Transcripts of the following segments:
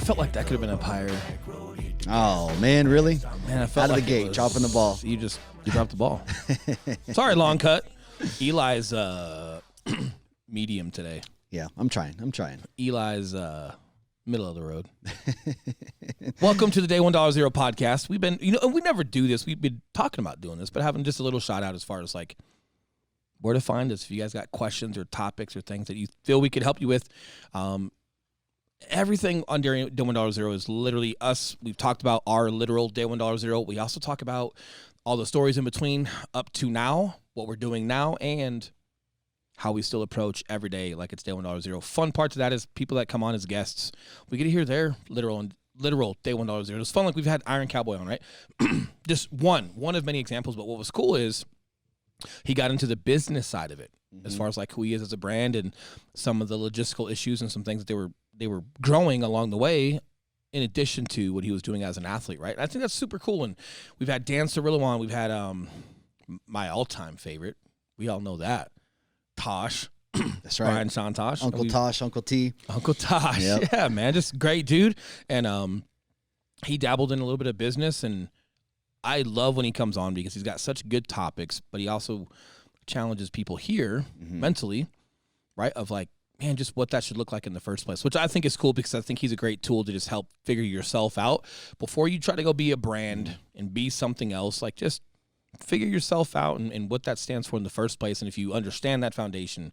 felt like that could have been up higher. Oh, man, really? Man, I felt out of like the gate, chopping the ball. You dropped the ball. Sorry, long cut. Eli's medium today. Yeah, I'm trying. Eli's middle of the road. Welcome to the Day $1 Zero podcast. We've been, we never do this. We've been talking about doing this, but having just a little shout out as far as like where to find us. If you guys got questions or topics or things that you feel we could help you with, everything on Day $1 Zero is literally us. We've talked about our literal Day $1 Zero. We also talk about all the stories in between up to now, what we're doing now, and how we still approach every day like it's Day $1 Zero. Fun part to that is people that come on as guests. We get to hear their literal Day $1 Zero. It's fun, like we've had Iron Cowboy on, right? Just one of many examples. But what was cool is he got into the business side of it, as far as like who he is as a brand and some of the logistical issues and some things that they were growing along the way, in addition to what he was doing as an athlete, right? And I think that's super cool. And we've had Dan Cirillo on. We've had my all-time favorite. We all know that. Tosh. That's right. Brian Santosh. Uncle Tosh, Uncle T. Uncle Tosh. Yep. Yeah, man. Just great dude. And he dabbled in a little bit of business, and I love when he comes on because he's got such good topics, but he also challenges people here mentally, right? Of like, man, just what that should look like in the first place, which I think is cool because I think he's a great tool to just help figure yourself out before you try to go be a brand and be something else. Like, just figure yourself out and what that stands for in the first place. And if you understand that foundation,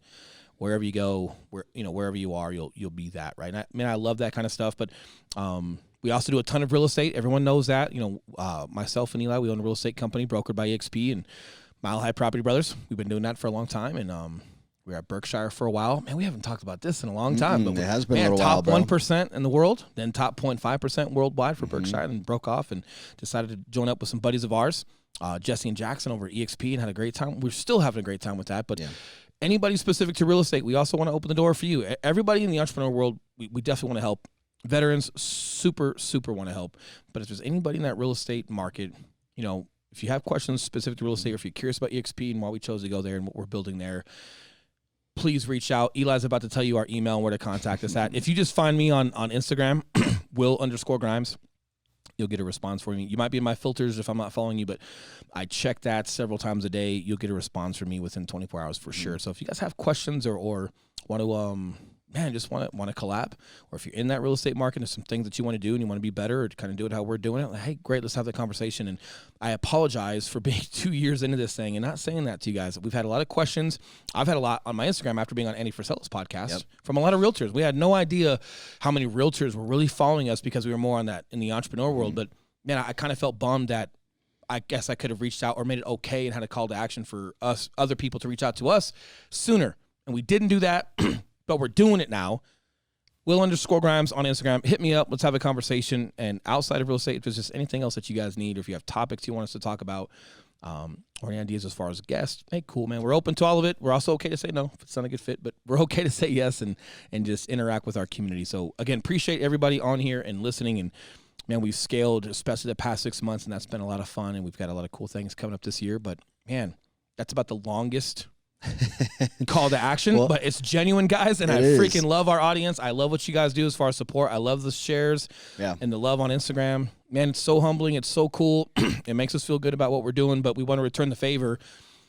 wherever you go, wherever you are, you'll be that, right? And I love that kind of stuff. But we also do a ton of real estate. Everyone knows that. Myself and Eli, we own a real estate company brokered by EXP and Mile High Property Brothers. We've been doing that for a long time, and we were at Berkshire for a while. Man, we haven't talked about this in a long time. But it has been a little top while, bro. 1% in the world, then top 0.5% worldwide for Berkshire, and broke off and decided to join up with some buddies of ours, Jesse and Jackson over at EXP, and had a great time. We're still having a great time with that. But anybody specific to real estate, we also want to open the door for you. Everybody in the entrepreneur world, we definitely want to help. Veterans, super, super want to help. But if there's anybody in that real estate market, if you have questions specific to real estate, or if you're curious about EXP and why we chose to go there and what we're building there, please reach out. Eli's about to tell you our email and where to contact us at. If you just find me on Instagram, Will_Grimes, you'll get a response from me. You might be in my filters if I'm not following you, but I check that several times a day. You'll get a response from me within 24 hours for sure. So if you guys have questions or want to just want to collab, or if you're in that real estate market, there's some things that you want to do and you want to be better, or kind of do it how we're doing it, hey, great, let's have that conversation. And I apologize for being 2 years into this thing and not saying that to you guys. We've had a lot of questions. I've had a lot on my Instagram after being on Andy Frisella's podcast from a lot of realtors. We had no idea how many realtors were really following us because we were more on that in the entrepreneur world. But man, I kind of felt bummed that I guess I could have reached out or made it okay and had a call to action for us, other people to reach out to us sooner. And we didn't do that. But we're doing it now. Will_Grimes on Instagram. Hit me up. Let's have a conversation. And outside of real estate, if there's just anything else that you guys need, or if you have topics you want us to talk about, or any ideas as far as guests, hey, cool, man. We're open to all of it. We're also okay to say no if it's not a good fit, but we're okay to say yes and just interact with our community. So, again, appreciate everybody on here and listening. And, man, we've scaled, especially the past 6 months, and that's been a lot of fun. And we've got a lot of cool things coming up this year. But, man, that's about the longest call to action, but it's genuine, guys, and I freaking love our audience. I love what you guys do as far as support. I love the shares and the love on Instagram. Man, it's so humbling. It's so cool. It makes us feel good about what we're doing, but we want to return the favor,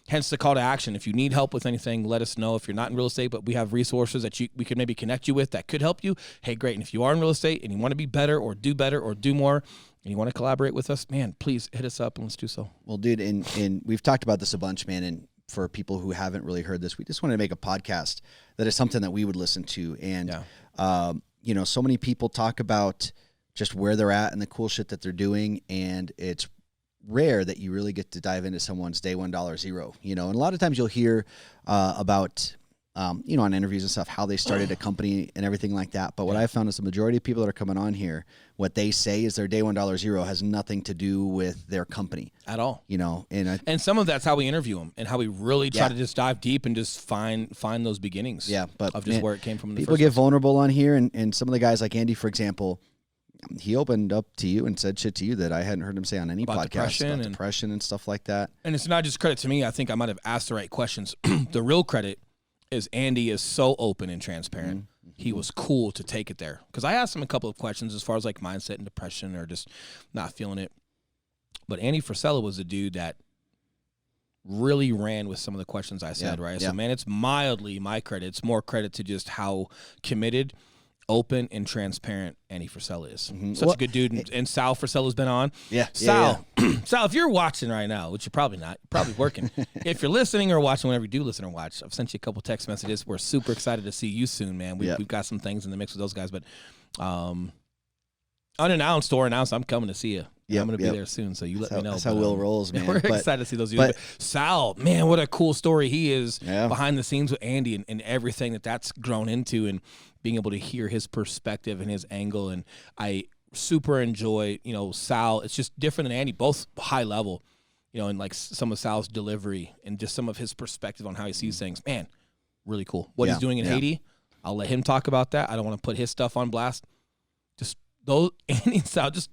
hence the call to action. If you need help with anything, let us know. If you're not in real estate, but we have resources that we could maybe connect you with that could help you, hey, great. And if you are in real estate and you want to be better or do more, and you want to collaborate with us, man, please hit us up and let's do so. Well, dude, and we've talked about this a bunch, man, and for people who haven't really heard this, we just want to make a podcast that is something that we would listen to. And, so many people talk about just where they're at and the cool shit that they're doing. And it's rare that you really get to dive into someone's Day $1 Zero, and a lot of times you'll hear about, on interviews and stuff, how they started a company and everything like that. But what I found is the majority of people that are coming on here, what they say is their Day $1 Zero has nothing to do with their company at all. And some of that's how we interview them and how we really try to just dive deep and just find those beginnings. But of just where it came from. People get vulnerable on here, and some of the guys like Andy, for example, he opened up to you and said shit to you that I hadn't heard him say on any podcast about depression and stuff like that. And it's not just credit to me. I think I might have asked the right questions. The real credit is Andy is so open and transparent. he was cool to take it there. Because I asked him a couple of questions as far as like mindset and depression or just not feeling it. But Andy Frisella was a dude that really ran with some of the questions I said, right? So, man, it's mildly my credit. It's more credit to just how committed, open, and transparent Andy Frisella is. Such a good dude. And Sal Frisella's been on. Sal, Sal, if you're watching right now, which you're probably not, you're probably working. If you're listening or watching, whenever you do listen or watch, I've sent you a couple text messages. We're super excited to see you soon, man. We've got some things in the mix with those guys. But unannounced or announced, I'm coming to see you. I'm going to be there soon, so you let me know. That's how Will rolls, man. We're excited to see those dudes. But Sal, man, what a cool story he is behind the scenes with Andy and everything that's grown into, and being able to hear his perspective and his angle. And I super enjoy, Sal. It's just different than Andy, both high level, and like some of Sal's delivery and just some of his perspective on how he sees things. Man, really cool. What he's doing in Haiti, I'll let him talk about that. I don't want to put his stuff on blast. Just those Andy and Sal, just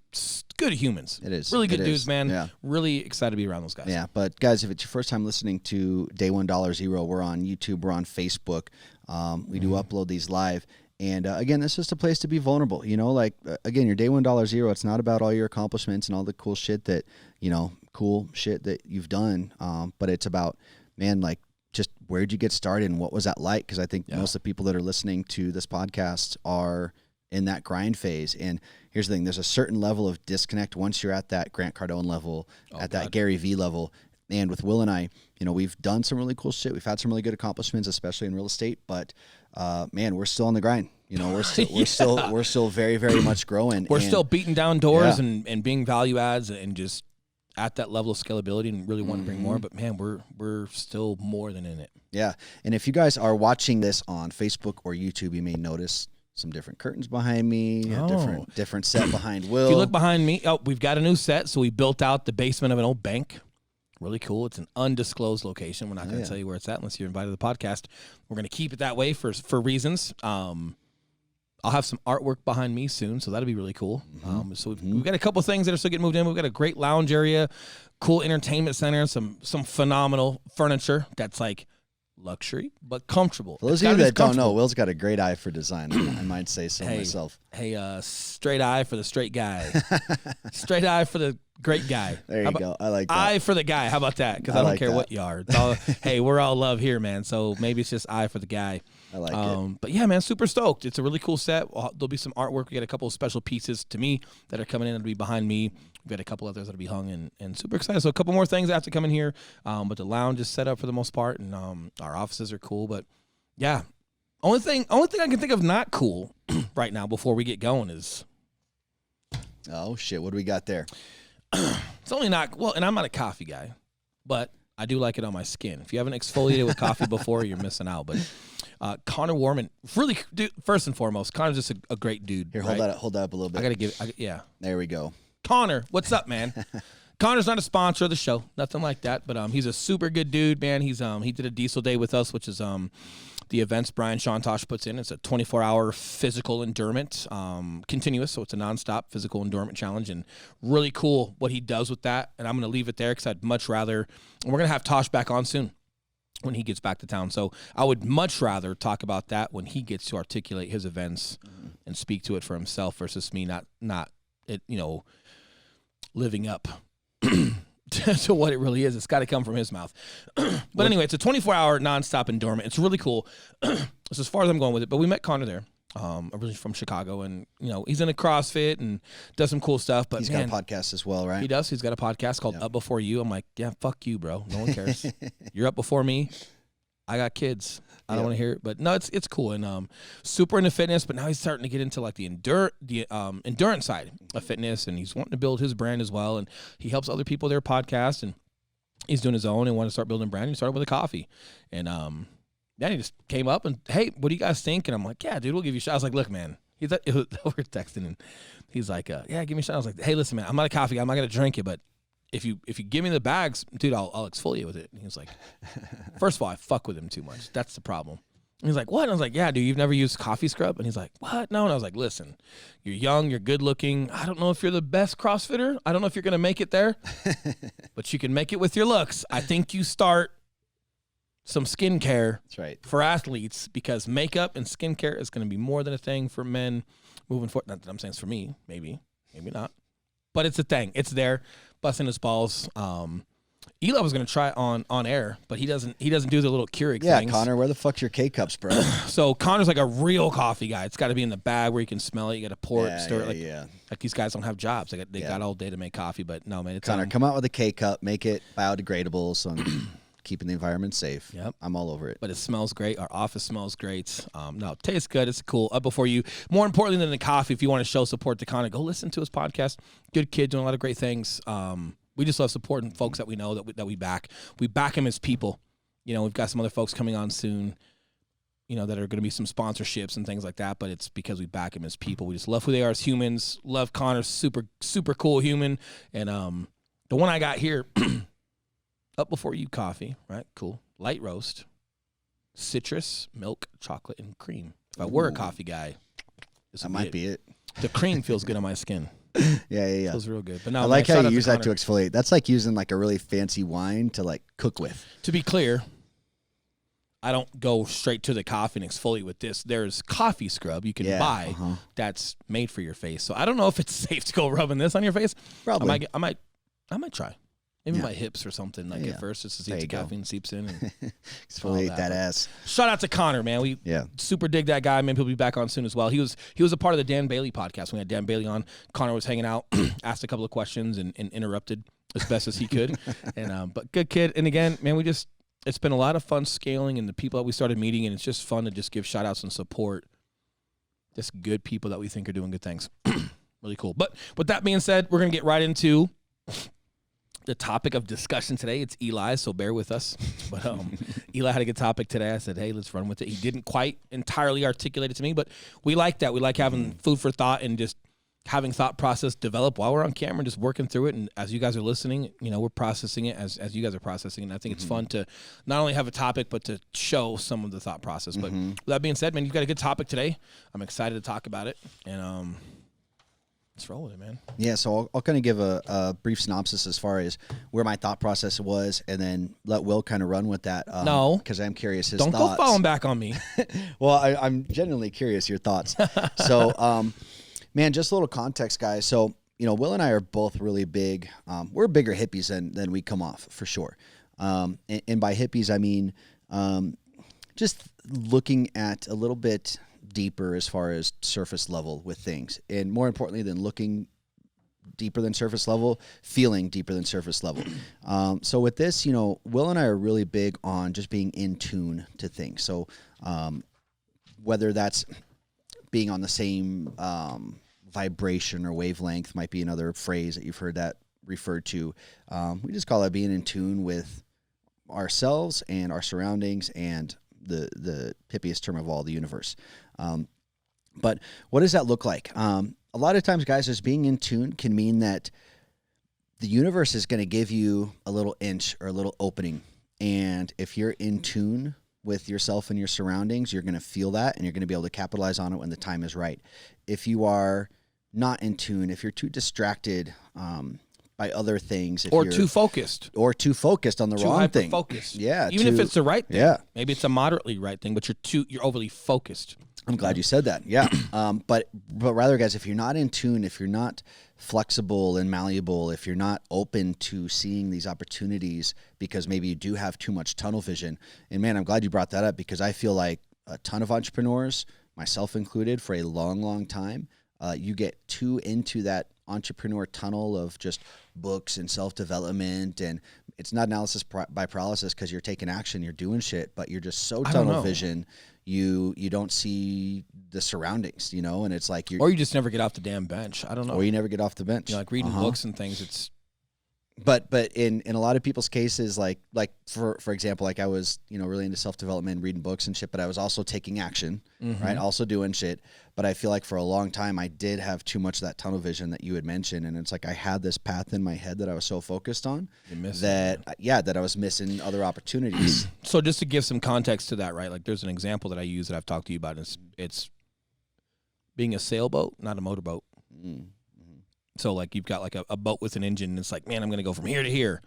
good humans. It is. Really good dudes, man. Yeah. Really excited to be around those guys. Yeah, but guys, if it's your first time listening to Day One $0, we're on YouTube, we're on Facebook. We do upload these live. And again, this is just a place to be vulnerable. Again, your Day One $0, it's not about all your accomplishments and all the cool shit that, you've done. But it's about, man, like, just where'd you get started and what was that like? Because I think most of the people that are listening to this podcast are in that grind phase. And here's the thing, there's a certain level of disconnect once you're at that Grant Cardone level, that Gary Vee level. And with Will and I, we've done some really cool shit. We've had some really good accomplishments, especially in real estate, but man, we're still on the grind. We're still very, very much growing. We're still beating down doors and being value adds and just at that level of scalability and really want to bring more. But man, we're still more than in it. Yeah. And if you guys are watching this on Facebook or YouTube, you may notice some different curtains behind me, different set behind Will. If you look behind me, we've got a new set. So we built out the basement of an old bank. Really cool. It's an undisclosed location. We're not going to tell you where it's at unless you're invited to the podcast. We're going to keep it that way for reasons. I'll have some artwork behind me soon, so that'll be really cool. So we've got a couple things that are still getting moved in. We've got a great lounge area, cool entertainment center, some phenomenal furniture that's like luxury but comfortable. For those of you that don't know, Will's got a great eye for design. I might say so myself. Hey, straight eye for the straight guy. Straight eye for the great guy. There you go. I like that. Eye for the guy. How about that? Because I don't care what you are. Hey, we're all love here, man. So maybe it's just eye for the guy. I like it. But yeah, man, super stoked. It's a really cool set. There'll be some artwork. We got a couple of special pieces to me that are coming in. That'll be behind me. We've got a couple others that'll be hung and super excited. So a couple more things that have to come in here. But the lounge is set up for the most part, and our offices are cool. But yeah, only thing I can think of not cool right now before we get going is. Oh shit! What do we got there? It's only not and I'm not a coffee guy, but I do like it on my skin. If you haven't exfoliated with coffee before, you're missing out. But Connor Warman, really, dude, first and foremost, Connor's just a great dude. Here, right? hold that up a little bit. I gotta There we go. Connor, what's up, man? Connor's not a sponsor of the show, nothing like that, but he's a super good dude, man. He's he did a diesel day with us, which is the events Brian Shontosh puts in. It's a 24-hour physical endurance, continuous, so it's a nonstop physical endurance challenge, and really cool what he does with that. And I'm going to leave it there because I'd much rather, and we're going to have Tosh back on soon when he gets back to town. So I would much rather talk about that when he gets to articulate his events and speak to it for himself versus me not living up to what it really is. It's got to come from his mouth. But anyway, it's a 24-hour nonstop endurance. It's really cool. It's as far as I'm going with it. But we met Connor there, originally from Chicago, and he's in a CrossFit and does some cool stuff. But he's got a podcast as well, right? He does. He's got a podcast called Up Before You. I'm like, yeah, fuck you, bro. No one cares. You're up before me. I got kids. I don't want to hear it, but no, it's cool and super into fitness. But now he's starting to get into like the endurance side of fitness, and he's wanting to build his brand as well. And he helps other people their podcast, and he's doing his own and want to start building a brand. He started with a coffee, and then he just came up and, hey, what do you guys think? And I'm like, yeah, dude, we'll give you a shot. I was like, look, man, we're texting, and he's like, yeah, give me a shot. I was like, hey, listen, man, I'm not a coffee guy. I'm not gonna drink it, but if you give me the bags, dude, I'll exfoliate with it. And he was like, first of all, I fuck with him too much. That's the problem. And he's like, what? And I was like, yeah, dude, you've never used coffee scrub? And he's like, what? No. And I was like, listen, you're young, you're good looking. I don't know if you're the best CrossFitter. I don't know if you're going to make it there, but you can make it with your looks. I think you start some skincare That's right. for athletes, because makeup and skincare is going to be more than a thing for men moving forward. Not that I'm saying it's for me, maybe not, but it's a thing. It's there, busting his balls. Eli was going to try it on air, but he doesn't do the little Keurig things. Connor, where the fuck's your K-Cups, bro? So Connor's like a real coffee guy. It's got to be in the bag where you can smell it. You got to pour it, stir it. Like these guys don't have jobs. They got all day to make coffee, but no, man. It's Connor, come out with a K-Cup, make it biodegradable, so I'm keeping the environment safe. Yep. I'm all over it. But it smells great. Our office smells great. No, it tastes good. It's cool. Up before you. More importantly than the coffee, if you want to show support to Connor, go listen to his podcast. Good kid, doing a lot of great things. We just love supporting folks that we know that we back. We back him as people. We've got some other folks coming on soon, that are going to be some sponsorships and things like that, but it's because we back him as people. We just love who they are as humans. Love Connor, super, super cool human. And the one I got here, up before you coffee, right? Cool. Light roast, citrus, milk, chocolate, and cream. If I were a coffee guy, that might be it. The cream feels good on my skin. Yeah. Feels real good. But now I like how you use that to exfoliate. That's like using like a really fancy wine to like cook with. To be clear, I don't go straight to the coffee and exfoliate with this. There's coffee scrub you can buy that's made for your face. So I don't know if it's safe to go rubbing this on your face. Probably. I might try. Maybe my hips or something at first, just to see if the caffeine seeps in. And exfoliate that ass. Shout out to Connor, man. We super dig that guy. Maybe he'll be back on soon as well. He was a part of the Dan Bailey podcast. We had Dan Bailey on. Connor was hanging out, asked a couple of questions and interrupted as best as he could. And but good kid. And again, man, it's been a lot of fun scaling and the people that we started meeting, and it's just fun to just give shout outs and support just good people that we think are doing good things. Really cool. But with that being said, we're going to get right into the topic of discussion today. It's Eli, so bear with us. But Eli had a good topic today. I said, hey, let's run with it. He didn't quite entirely articulate it to me, but we like that. We like having food for thought and just having thought process develop while we're on camera, just working through it. And as you guys are listening, we're processing it as you guys are processing it. And I think it's fun to not only have a topic, but to show some of the thought process. But with that being said, man, you've got a good topic today. I'm excited to talk about it. And let's roll with it, man. Yeah, so I'll kind of give a brief synopsis as far as where my thought process was, and then let Will kind of run with that. No. Because I'm curious his thoughts. Don't go falling back on me. Well, I'm genuinely curious your thoughts. So, man, just a little context, guys. So, Will and I are both really big. We're bigger hippies than we come off, for sure. And by hippies, I mean just looking at a little bit deeper as far as surface level with things, and more importantly than looking deeper than surface level, feeling deeper than surface level. So with this, Will and I are really big on just being in tune to things. So whether that's being on the same vibration or wavelength, might be another phrase that you've heard that referred to. We just call it being in tune with ourselves and our surroundings and the hippiest term of all, the universe. But what does that look like? A lot of times, guys, just being in tune can mean that the universe is going to give you a little inch or a little opening. And if you're in tune with yourself and your surroundings, you're going to feel that, and you're going to be able to capitalize on it when the time is right. If you are not in tune, if you're too distracted by other things, or too focused on the wrong thing, focused. Yeah, even if it's the right thing. Yeah, maybe it's a moderately right thing, but you're overly focused. I'm glad you said that. Yeah. But rather, guys, if you're not in tune, if you're not flexible and malleable, if you're not open to seeing these opportunities because maybe you do have too much tunnel vision, and man, I'm glad you brought that up, because I feel like a ton of entrepreneurs, myself included, for a long, long time, you get too into that entrepreneur tunnel of just books and self-development, and it's not analysis by paralysis because you're taking action, you're doing shit, but you're just so tunnel vision, you don't see the surroundings, and it's like or you just never get off the damn bench. I don't know. Or you never get off the bench. Like reading books and things. It's But in a lot of people's cases, like for example, like I was, really into self-development, reading books and shit, but I was also taking action, right? Also doing shit. But I feel like for a long time, I did have too much of that tunnel vision that you had mentioned. And it's like I had this path in my head that I was so focused on that I was missing other opportunities. So just to give some context to that, right? Like there's an example that I use that I've talked to you about. It's being a sailboat, not a motorboat. So like you've got like a boat with an engine, and it's like, man, I'm going to go from here to here.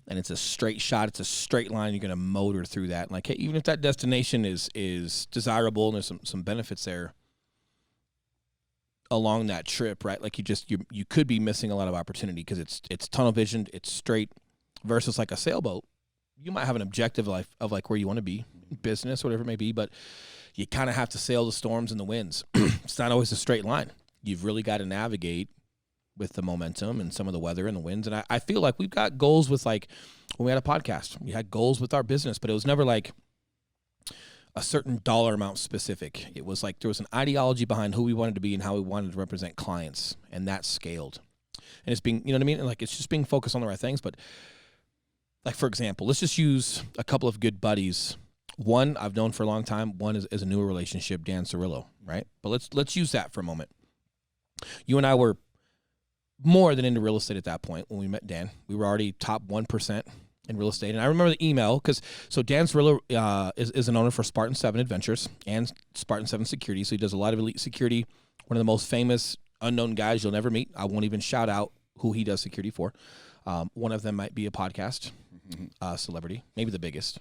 and it's a straight shot, it's a straight line, you're going to motor through that. Like, hey, even if that destination is desirable and there's some benefits there along that trip, right? Like you could be missing a lot of opportunity because it's tunnel vision, it's straight versus like a sailboat. You might have an objective of like where you want to be, business, whatever it may be, but you kind of have to sail the storms and the winds. It's not always a straight line. You've really got to navigate with the momentum and some of the weather and the winds. And I feel like we've got goals with, like, when we had a podcast, we had goals with our business, but it was never like a certain dollar amount specific. It was like there was an ideology behind who we wanted to be and how we wanted to represent clients, and that scaled. And it's being, you know what I mean? And like, it's just being focused on the right things. But like, for example, let's just use a couple of good buddies. One I've known for a long time. One is a newer relationship, Dan Cirillo, right? But let's use that for a moment. You and I were more than into real estate at that point when we met Dan. We were already top 1% in real estate. And I remember the email so Dan Cirillo is an owner for Spartan 7 Adventures and Spartan 7 Security. So he does a lot of elite security, one of the most famous unknown guys you'll never meet. I won't even shout out who he does security for. One of them might be a podcast celebrity, maybe the biggest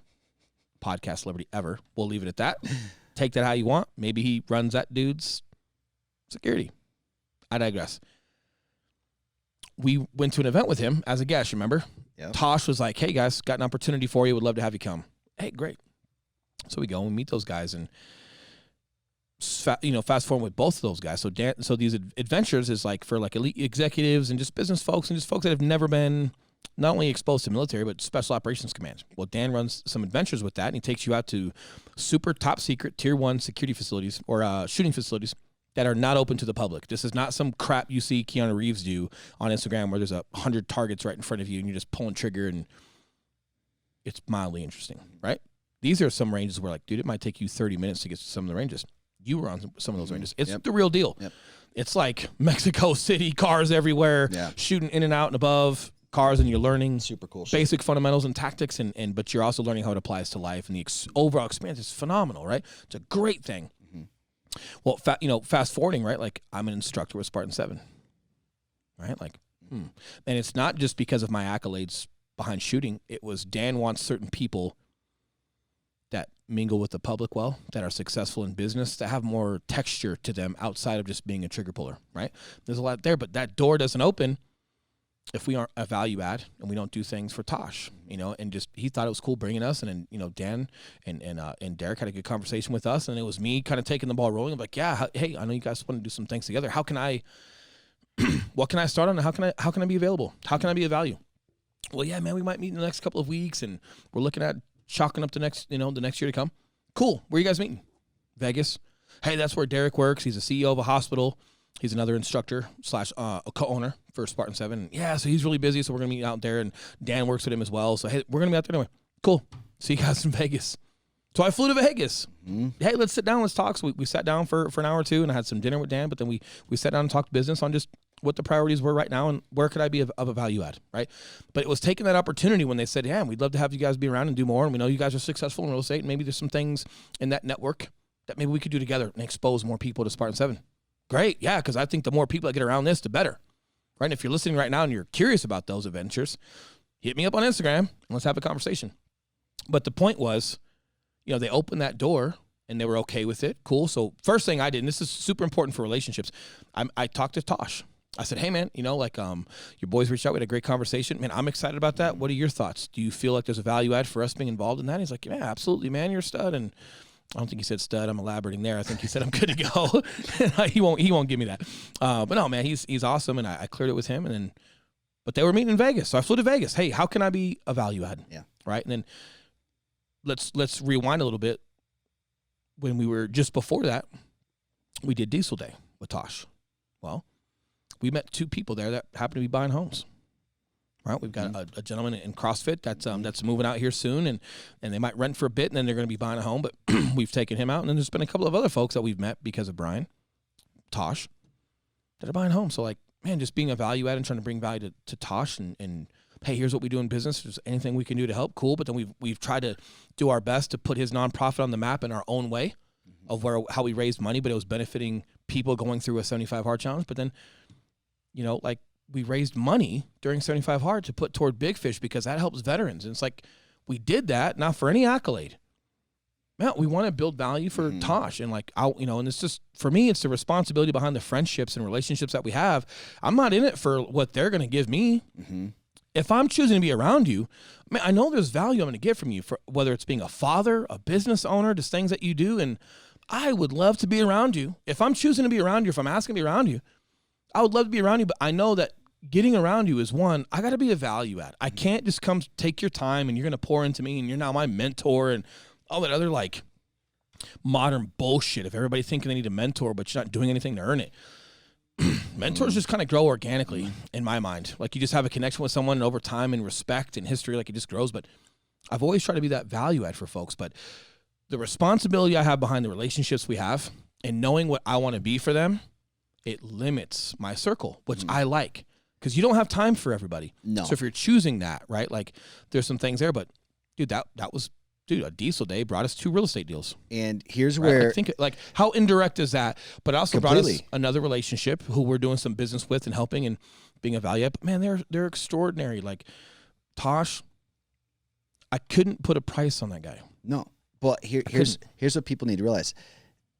podcast celebrity ever. We'll leave it at that. Take that how you want. Maybe he runs that dude's security. I digress. We went to an event with him as a guest, remember? Yep. Tosh was like, hey, guys, got an opportunity for you. Would love to have you come. Hey, great. So we go and meet those guys, and fast forward with both of those guys. So these adventures is like for like elite executives and just business folks and just folks that have never been not only exposed to military, but special operations command. Well, Dan runs some adventures with that, and he takes you out to super top secret tier 1 security facilities or shooting facilities that are not open to the public. This is not some crap you see Keanu Reeves do on Instagram where there's 100 targets right in front of you and you're just pulling trigger and it's mildly interesting, right? These are some ranges where, like, dude, it might take you 30 minutes to get to some of the ranges. You were on some of those ranges. It's the real deal. Yep. It's like Mexico City, cars everywhere, shooting in and out and above cars, and you're learning super cool basic fundamentals and tactics, but you're also learning how it applies to life, and the overall experience is phenomenal, right? It's a great thing. Well, fast forwarding, right? Like, I'm an instructor with Spartan 7, right? Like, and it's not just because of my accolades behind shooting. It was Dan wants certain people that mingle with the public well, that are successful in business, that have more texture to them outside of just being a trigger puller, right? There's a lot there, but that door doesn't open if we aren't a value add and we don't do things for Tosh, and just, he thought it was cool bringing us. And then, Dan and Derek had a good conversation with us, and it was me kind of taking the ball rolling. I'm like, yeah, hey, I know you guys want to do some things together. How can I, what can I start on? How can I be available? How can I be of value? Well, yeah, man, we might meet in the next couple of weeks, and we're looking at chalking up the next year to come. Cool. Where are you guys meeting? Vegas. Hey, that's where Derek works. He's a CEO of a hospital. He's another instructor / a co-owner for Spartan 7. Yeah, so he's really busy, so we're going to meet out there, and Dan works with him as well. So, hey, we're going to be out there anyway. Cool. See you guys in Vegas. So I flew to Vegas. Mm-hmm. Hey, let's sit down. Let's talk. So we sat down for an hour or two, and I had some dinner with Dan, but then we sat down and talked business on just what the priorities were right now and where could I be of a value add, right? But it was taking that opportunity when they said, yeah, we'd love to have you guys be around and do more, and we know you guys are successful in real estate, and maybe there's some things in that network that maybe we could do together and expose more people to Spartan 7. Great, yeah, because I think the more people that get around this, the better, right? And if you're listening right now and you're curious about those adventures, hit me up on Instagram and let's have a conversation. But the point was, they opened that door and they were okay with it. Cool. So first thing I did, and this is super important for relationships, I talked to Tosh. I said, hey, man, your boys reached out. We had a great conversation. Man, I'm excited about that. What are your thoughts? Do you feel like there's a value add for us being involved in that? And he's like, yeah, absolutely, man. You're a stud. And I don't think he said stud. I'm elaborating there. I think he said I'm good to go. He won't give me that. But no, man, he's awesome. And I cleared it with him. But they were meeting in Vegas. So I flew to Vegas. Hey, how can I be a value add? Yeah. Right. And then let's rewind a little bit. When we were just before that, we did Diesel Day with Tosh. Well, we met two people there that happen to be buying homes. Right, we've got a gentleman in CrossFit that's moving out here soon, and they might rent for a bit, and then they're going to be buying a home. But we've taken him out, and then there's been a couple of other folks that we've met because of Brian, Tosh, that are buying homes. So, like, man, just being a value add and trying to bring value to Tosh, and hey, here's what we do in business. If there's anything we can do to help, cool. But then we've tried to do our best to put his nonprofit on the map in our own way of how we raised money, but it was benefiting people going through a 75 hard challenge. But then, we raised money during 75 Hard to put toward Big Fish because that helps veterans. And it's like, we did that, not for any accolade. Man, we want to build value for Tosh. And like, and it's just, for me, it's the responsibility behind the friendships and relationships that we have. I'm not in it for what they're going to give me. If I'm choosing to be around you, man, I know there's value I'm going to get from you, for whether it's being a father, a business owner, just things that you do. And I would love to be around you. If I'm choosing to be around you, if I'm asking to be around you, I would love to be around you. But I know that getting around you is one, I got to be a value add. I can't just come take your time and you're going to pour into me and you're now my mentor and all that other like modern bullshit of everybody thinking they need a mentor, but you're not doing anything to earn it. Mentors just kind of grow organically in my mind. Like you just have a connection with someone and over time and respect and history, like it just grows. But I've always tried to be that value add for folks. But the responsibility I have behind the relationships we have and knowing what I want to be for them, it limits my circle, which I like. Because you don't have time for everybody. No. So if you're choosing that, right, like there's some things there. But, dude, that was, a diesel day brought us 2 real estate deals. And here's right? where... I think, like, how indirect is that? But it also completely. brought us another relationship who we're doing some business with and helping and being a value. But, man, they're extraordinary. Like, Tosh, I couldn't put a price on that guy. No. But here's what people need to realize.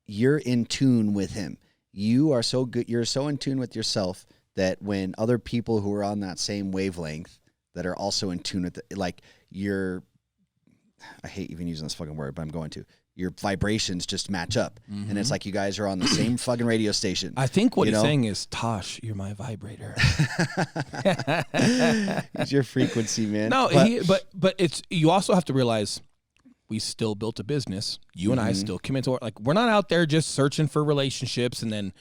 You're in tune with him. You are so good. You're so in tune with yourself that when other people who are on that same wavelength that are also in tune with it, like I hate even using this fucking word, but I'm going to. Your vibrations just match up. And it's like you guys are on the same fucking radio station. I think what he's saying is, Tosh, you're my vibrator. It's your frequency, man. No, but it's, you also have to realize we still built a business. You and I still commit to it. Like, we're not out there just searching for relationships and then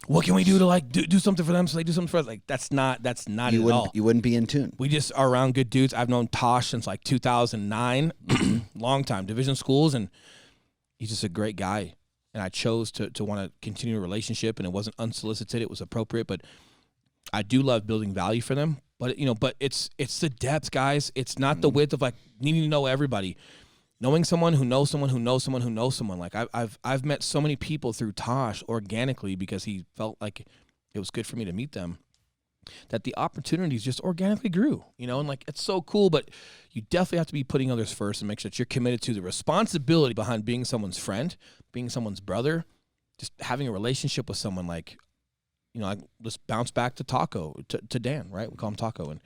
what can we do to like do something for them so they do something for us? Like that's not it at all. You wouldn't be in tune. We just are around good dudes. I've known Tosh since like 2009, long time, division schools, and he's just a great guy. And I chose to want to continue a relationship, and it wasn't unsolicited; it was appropriate. But I do love building value for them. But but it's the depth, guys. It's not the width of like needing to know everybody. Knowing someone who knows someone who knows someone who knows someone. Like I've met so many people through Tosh organically because he felt like it was good for me to meet them, that the opportunities just organically grew, and like it's so cool. But you definitely have to be putting others first and make sure that you're committed to the responsibility behind being someone's friend, being someone's brother, just having a relationship with someone. Like, let's bounce back to to Dan, right? We call him Taco. And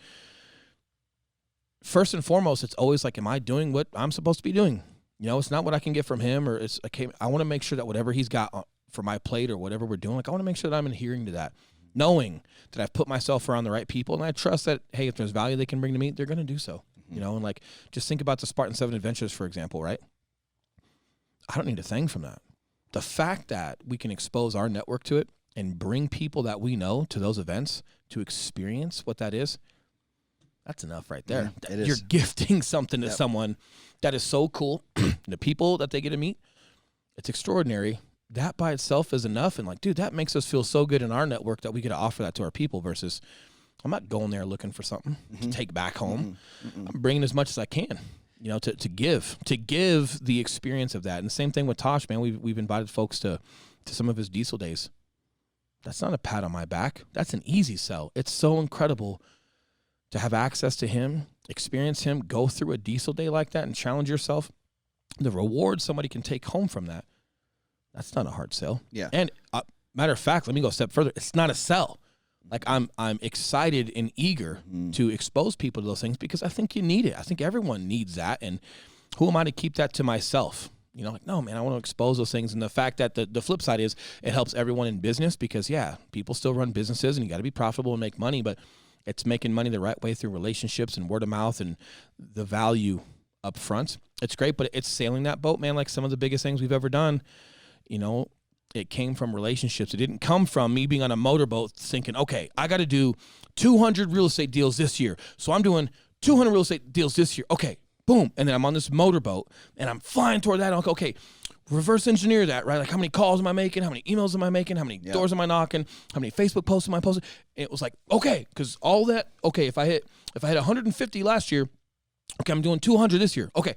first and foremost, it's always like, am I doing what I'm supposed to be doing? It's not what I can get from him, or I want to make sure that whatever he's got for my plate or whatever we're doing, like I want to make sure that I'm adhering to that, knowing that I've put myself around the right people, and I trust that, hey, if there's value they can bring to me, they're going to do so, and like, just think about the Spartan 7 Adventures, for example, right? I don't need a thing from that. The fact that we can expose our network to it and bring people that we know to those events to experience what that is, that's enough right there. Yeah, it You're is. gifting something to someone that is so cool. The people that they get to meet, it's extraordinary. That by itself is enough. And like, dude, that makes us feel so good in our network that we get to offer that to our people versus I'm not going there looking for something to take back home. I'm bringing as much as I can, to give the experience of that. And the same thing with Tosh, man. We've invited folks to some of his diesel days. That's not a pat on my back. That's an easy sell. It's so incredible to have access to him, experience him, go through a diesel day like that and challenge yourself. The reward somebody can take home from that, that's not a hard sell. Yeah. And matter of fact, let me go a step further. It's not a sell. Like I'm excited and eager to expose people to those things because I think you need it. I think everyone needs that. And who am I to keep that to myself? Like, no, man, I want to expose those things. And the fact that the flip side is it helps everyone in business because, yeah, people still run businesses and you got to be profitable and make money, but it's making money the right way through relationships and word of mouth and the value up front. It's great, but it's sailing that boat, man, like some of the biggest things we've ever done. It came from relationships. It didn't come from me being on a motorboat thinking, okay, I got to do 200 real estate deals this year. So I'm doing 200 real estate deals this year. Okay, boom. And then I'm on this motorboat and I'm flying toward that. Okay, reverse engineer that, right? Like how many calls am I making? How many emails am I making? How many doors am I knocking? How many Facebook posts am I posting? And it was like, okay, because all that, okay, if I hit 150 last year, okay, I'm doing 200 this year. Okay,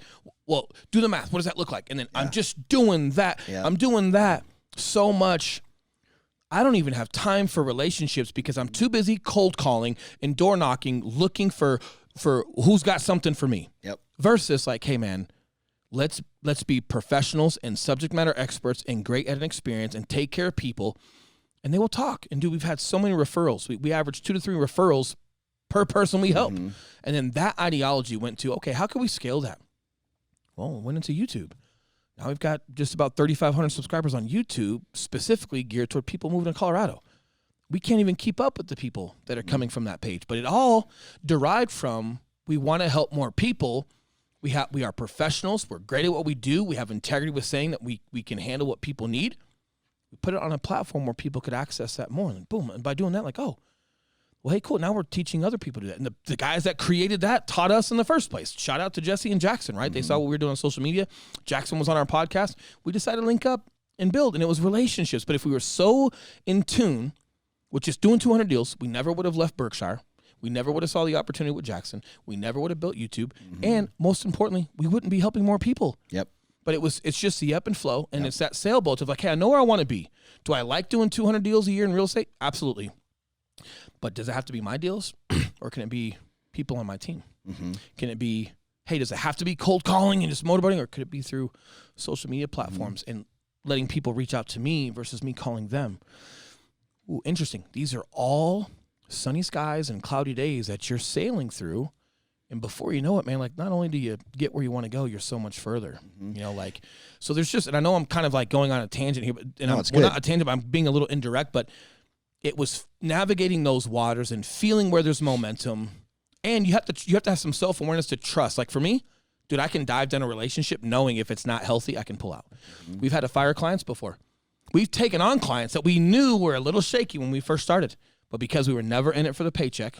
well, do the math. What does that look like? And then I'm just doing that. Yeah. I'm doing that so much. I don't even have time for relationships because I'm too busy cold calling and door knocking, looking for who's got something for me. Yep. Versus like, hey man, let's be professionals and subject matter experts and great at an experience and take care of people, and they will talk. And dude, we've had so many referrals. We average 2 to 3 referrals per person we help. And then that ideology went to, okay, how can we scale that? Well, it went into YouTube. Now we've got just about 3,500 subscribers on YouTube, specifically geared toward people moving to Colorado. We can't even keep up with the people that are coming from that page, but it all derived from, we want to help more people. We are professionals. We're great at what we do. We have integrity with saying that we can handle what people need. We put it on a platform where people could access that more. And boom. And by doing that, like, oh, well, hey, cool. Now we're teaching other people to do that. And the guys that created that taught us in the first place. Shout out to Jesse and Jackson, right? They saw what we were doing on social media. Jackson was on our podcast. We decided to link up and build, and it was relationships. But if we were so in tune with just doing 200 deals, we never would have left Berkshire. We never would have saw the opportunity with Jackson. We never would have built YouTube. And most importantly, we wouldn't be helping more people. Yep. But it's just the ebb and flow, and it's that sailboat of like, hey, I know where I want to be. Do I like doing 200 deals a year in real estate? Absolutely. But does it have to be my deals, or can it be people on my team? Can it be, hey, does it have to be cold calling and just motivating, or could it be through social media platforms and letting people reach out to me versus me calling them? Ooh, interesting. These are all sunny skies and cloudy days that you're sailing through. And before you know it, man, like not only do you get where you want to go, you're so much further, you know, like, so there's just, and I know I'm kind of like going on a tangent here, but not a tangent, but I'm being a little indirect, but it was navigating those waters and feeling where there's momentum. And you have to have some self-awareness to trust. Like for me, dude, I can dive down a relationship knowing if it's not healthy, I can pull out. We've had to fire clients before. We've taken on clients that we knew were a little shaky when we first started, but because we were never in it for the paycheck,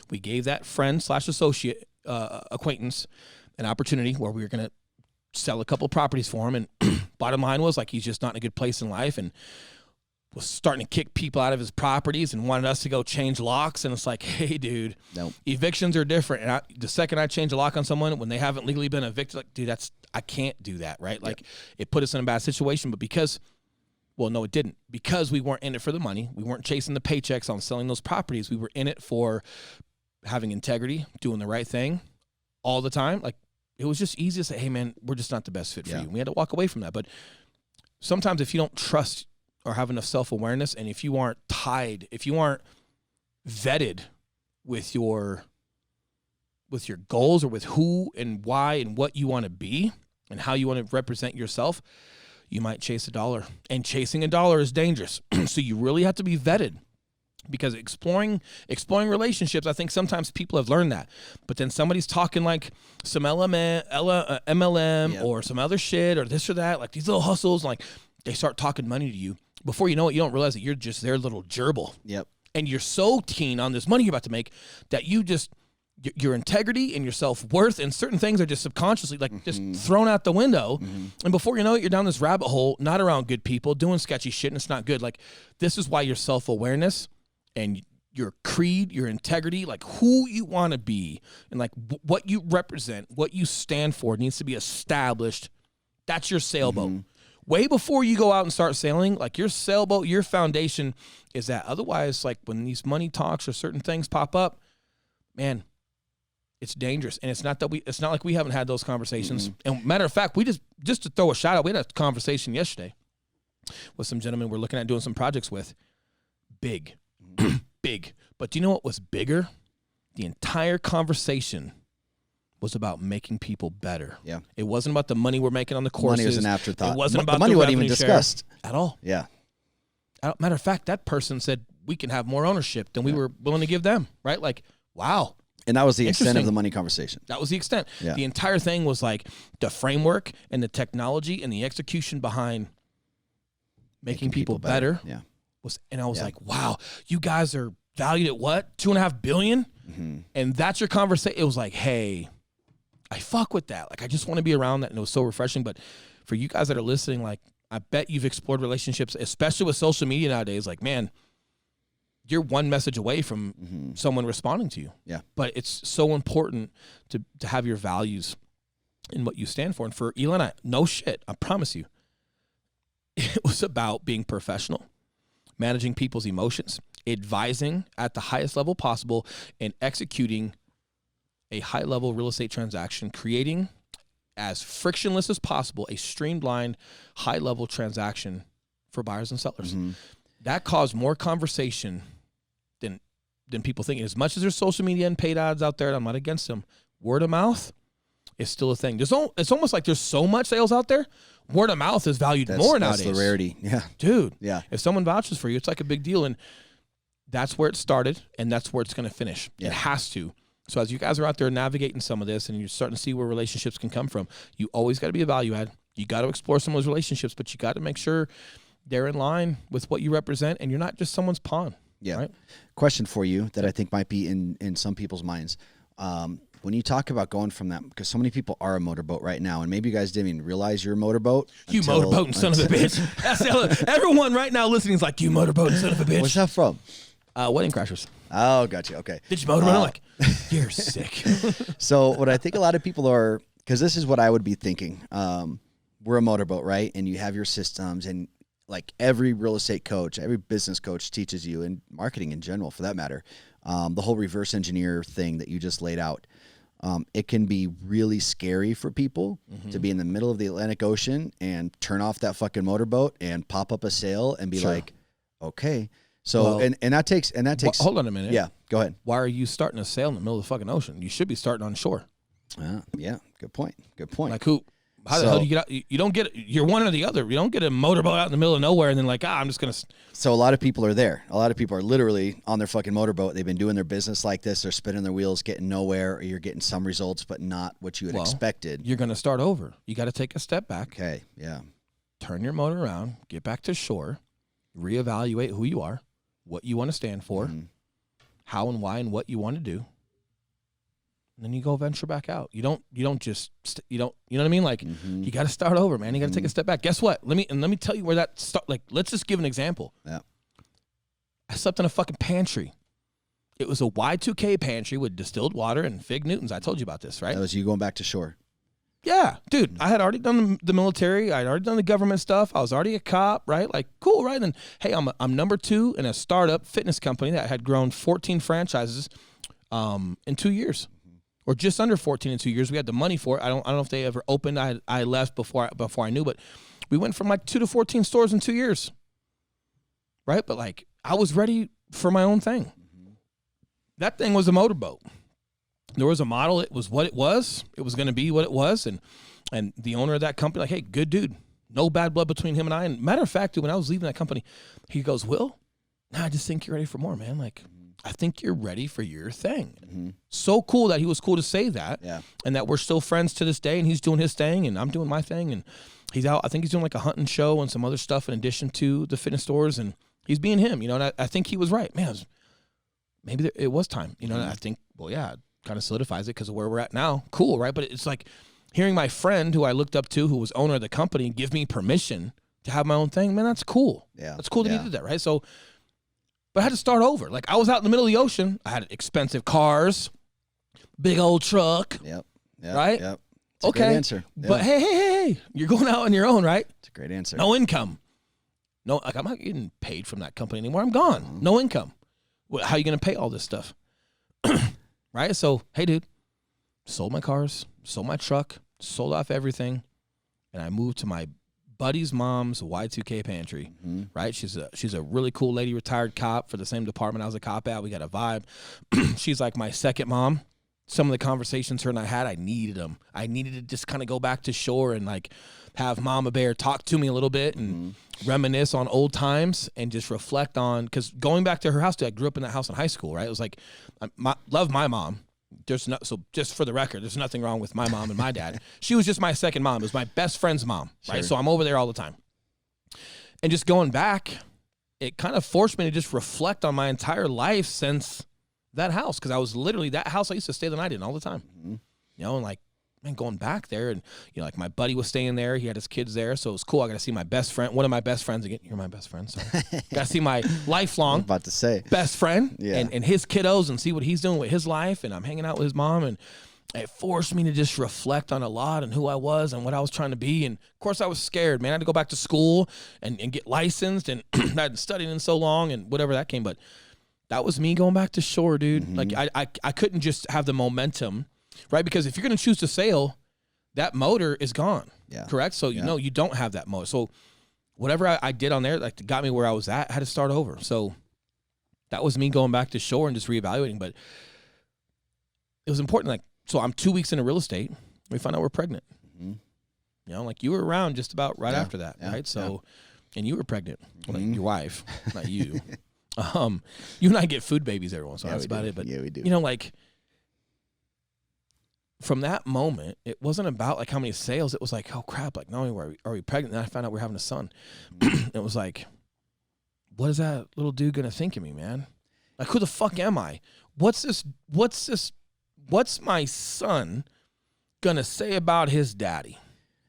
we gave that friend/associate acquaintance an opportunity where we were going to sell a couple properties for him. And bottom line was like, he's just not in a good place in life and was starting to kick people out of his properties and wanted us to go change locks. And it's like, hey, dude, evictions are different. And the second I change a lock on someone when they haven't legally been evicted, like, dude, I can't do that, right? Like it put us in a bad situation. But because, well, no, it didn't. Because we weren't in it for the money. We weren't chasing the paychecks on selling those properties. We were in it for having integrity, doing the right thing all the time. Like it was just easy to say, hey, man, we're just not the best fit for you. We had to walk away from that. But sometimes if you don't trust or have enough self-awareness, and if you aren't tied, if you aren't vetted with your goals or with who and why and what you want to be and how you want to represent yourself, you might chase a dollar. And chasing a dollar is dangerous. So you really have to be vetted, because exploring relationships, I think sometimes people have learned that. But then somebody's talking like some MLM or some other shit or this or that, like these little hustles, like they start talking money to you. Before you know it, you don't realize that you're just their little gerbil. Yep. And you're so keen on this money you're about to make that you just, your integrity and your self-worth and certain things are just subconsciously like just thrown out the window. And before you know it, you're down this rabbit hole, not around good people, doing sketchy shit, and it's not good. Like this is why your self-awareness and your creed, your integrity, like who you want to be and like what you represent, what you stand for needs to be established. That's your sailboat. Way before you go out and start sailing, like your sailboat, your foundation is that. Otherwise, like when these money talks or certain things pop up, man, it's dangerous. And it's not like we haven't had those conversations. And matter of fact, we just to throw a shout out, we had a conversation yesterday with some gentlemen we're looking at doing some projects with. Big. Big. But do you know what was bigger? The entire conversation was about making people better. Yeah. It wasn't about the money we're making on the courses. Money was an afterthought. It wasn't about the money wasn't even discussed at all. Yeah. Matter of fact, that person said we can have more ownership than we were willing to give them, right? Like, wow. And that was the extent of the money conversation. That was the extent. Yeah. The entire thing was like the framework and the technology and the execution behind making people better. Yeah. And I was like, wow, you guys are valued at what? $2.5 billion? And that's your conversation. It was like, hey, I fuck with that. Like, I just want to be around that. And it was so refreshing. But for you guys that are listening, like, I bet you've explored relationships, especially with social media nowadays. Like, man, you're one message away from someone responding to you. Yeah. But it's so important to have your values and what you stand for. And for Elon, no shit, I promise you, it was about being professional. managing people's emotions, advising at the highest level possible, and executing a high-level real estate transaction, creating as frictionless as possible a streamlined, high-level transaction for buyers and sellers. Mm-hmm. That caused more conversation than people think. As much as there's social media and paid ads out there, and I'm not against them, word of mouth is still a thing. It's almost like there's so much sales out there. Word of mouth is valued more nowadays. That's the rarity. Yeah. Dude. Yeah. If someone vouches for you, it's like a big deal. And that's where it started, and that's where it's going to finish. Yeah. It has to. So as you guys are out there navigating some of this and you're starting to see where relationships can come from, you always got to be a value add. You got to explore some of those relationships, but you got to make sure they're in line with what you represent and you're not just someone's pawn. Yeah. Right? Question for you that I think might be in some people's minds. When you talk about going from that, because so many people are a motorboat right now, and maybe you guys didn't even realize you're a motorboat. You motorboating son of a bitch. Everyone right now listening is like, you motorboating son of a bitch. What's that from? Wedding Crashers. Oh, gotcha. Okay. Did you motorboat? I'm like, you're sick. So what I think a lot of people are, because this is what I would be thinking. We're a motorboat, right? And you have your systems, and like every real estate coach, every business coach teaches you, and marketing in general for that matter, the whole reverse engineer thing that you just laid out. It can be really scary for people to be in the middle of the Atlantic Ocean and turn off that fucking motorboat and pop up a sail and be like, okay. So, well, and that takes, hold on a minute. Yeah, go ahead. Why are you starting a sail in the middle of the fucking ocean? You should be starting on shore. Yeah. Good point. Like who? How the hell do you get out? You don't get, you're one or the other. You don't get a motorboat out in the middle of nowhere and then like, I'm just going to. So a lot of people are there. A lot of people are literally on their fucking motorboat. They've been doing their business like this. They're spinning their wheels, getting nowhere, or you're getting some results, but not what you had expected. You're going to start over. You got to take a step back. Okay. Yeah. Turn your motor around, get back to shore, reevaluate who you are, what you want to stand for, how and why and what you want to do. And then you go venture back out. You know what I mean? Like you got to start over, man. You got to take a step back. Guess what? Let me tell you where that start. Like, let's just give an example. Yeah. I slept in a fucking pantry. It was a Y2K pantry with distilled water and Fig Newtons. I told you about this, right? That was you going back to shore. Yeah, dude. I had already done the military. I'd already done the government stuff. I was already a cop, right? Like, cool, right? And hey, I'm number 2 in a startup fitness company that had grown 14 franchises in 2 years. Or just under 14 in 2 years. We had the money for it. I don't know if they ever opened. I left before I knew, but we went from like 2 to 14 stores in 2 years. Right? But like I was ready for my own thing. That thing was a motorboat. There was a model. It was what it was. It was going to be what it was. And the owner of that company, like, hey, good dude. No bad blood between him and I. And matter of fact, dude, when I was leaving that company, he goes, Will, I just think you're ready for more, man. Like, I think you're ready for your thing. So cool that he was cool to say that. Yeah. And that we're still friends to this day, and he's doing his thing and I'm doing my thing. And he's out, I think he's doing like a hunting show and some other stuff in addition to the fitness stores, and he's being him, you know, and I think he was right. Man, maybe it was time, you know, and I think, well, yeah, it kind of solidifies it because of where we're at now. Cool, right? But it's like hearing my friend who I looked up to, who was owner of the company, give me permission to have my own thing. Man, that's cool. Yeah. That's cool that he did that, right? So, but I had to start over. Like, I was out in the middle of the ocean. I had expensive cars, big old truck. Yep. Right? Yep. It's a great answer. Yep. But hey, you're going out on your own, right? It's a great answer. No income. No, like, I'm not getting paid from that company anymore. I'm gone. No income. How are you going to pay all this stuff? Right? So, hey, dude, sold my cars, sold my truck, sold off everything, and I moved to my buddy's mom's Y2K pantry, right? She's a really cool lady, retired cop for the same department I was a cop at. We got a vibe. She's like my second mom. Some of the conversations her and I had, I needed them. I needed to just kind of go back to shore and like have Mama Bear talk to me a little bit and reminisce on old times and just reflect on, because going back to her house, dude, I grew up in that house in high school, right? It was like, love my mom. So just for the record, there's nothing wrong with my mom and my dad. She was just my second mom. It was my best friend's mom, right? Sure. So I'm over there all the time. And just going back, it kind of forced me to just reflect on my entire life since that house, because I was literally, that house I used to stay the night in all the time. You know, and like, man, going back there, and you know, like my buddy was staying there. He had his kids there, so it was cool. I got to see my best friend, one of my best friends again. You're my best friend, so got to see my lifelong about to say best friend and his kiddos and see what he's doing with his life. And I'm hanging out with his mom, and it forced me to just reflect on a lot and who I was and what I was trying to be. And of course I was scared, man. I had to go back to school and get licensed, and I hadn't studied in so long and whatever that came. But that was me going back to shore, dude. Mm-hmm. Like I couldn't just have the momentum, right? Because if you're going to choose to sail, that motor is gone. Yeah. Correct. So, you know, you don't have that motor. So whatever I did on there, like got me where I was at, I had to start over. So that was me going back to shore and just reevaluating. But it was important. Like, so I'm 2 weeks into real estate. We found out we're pregnant. Mm-hmm. You know, like you were around just about right after that, right? So, and you were pregnant, well, like your wife, not you. You and I get food babies every once in a while. That's about it. But we do. You know, like from that moment, it wasn't about like how many sales. It was like, oh crap! Like, not only are we pregnant, then I found out we're having a son. It was like, what is that little dude gonna think of me, man? Like, who the fuck am I? What's this? What's my son gonna say about his daddy?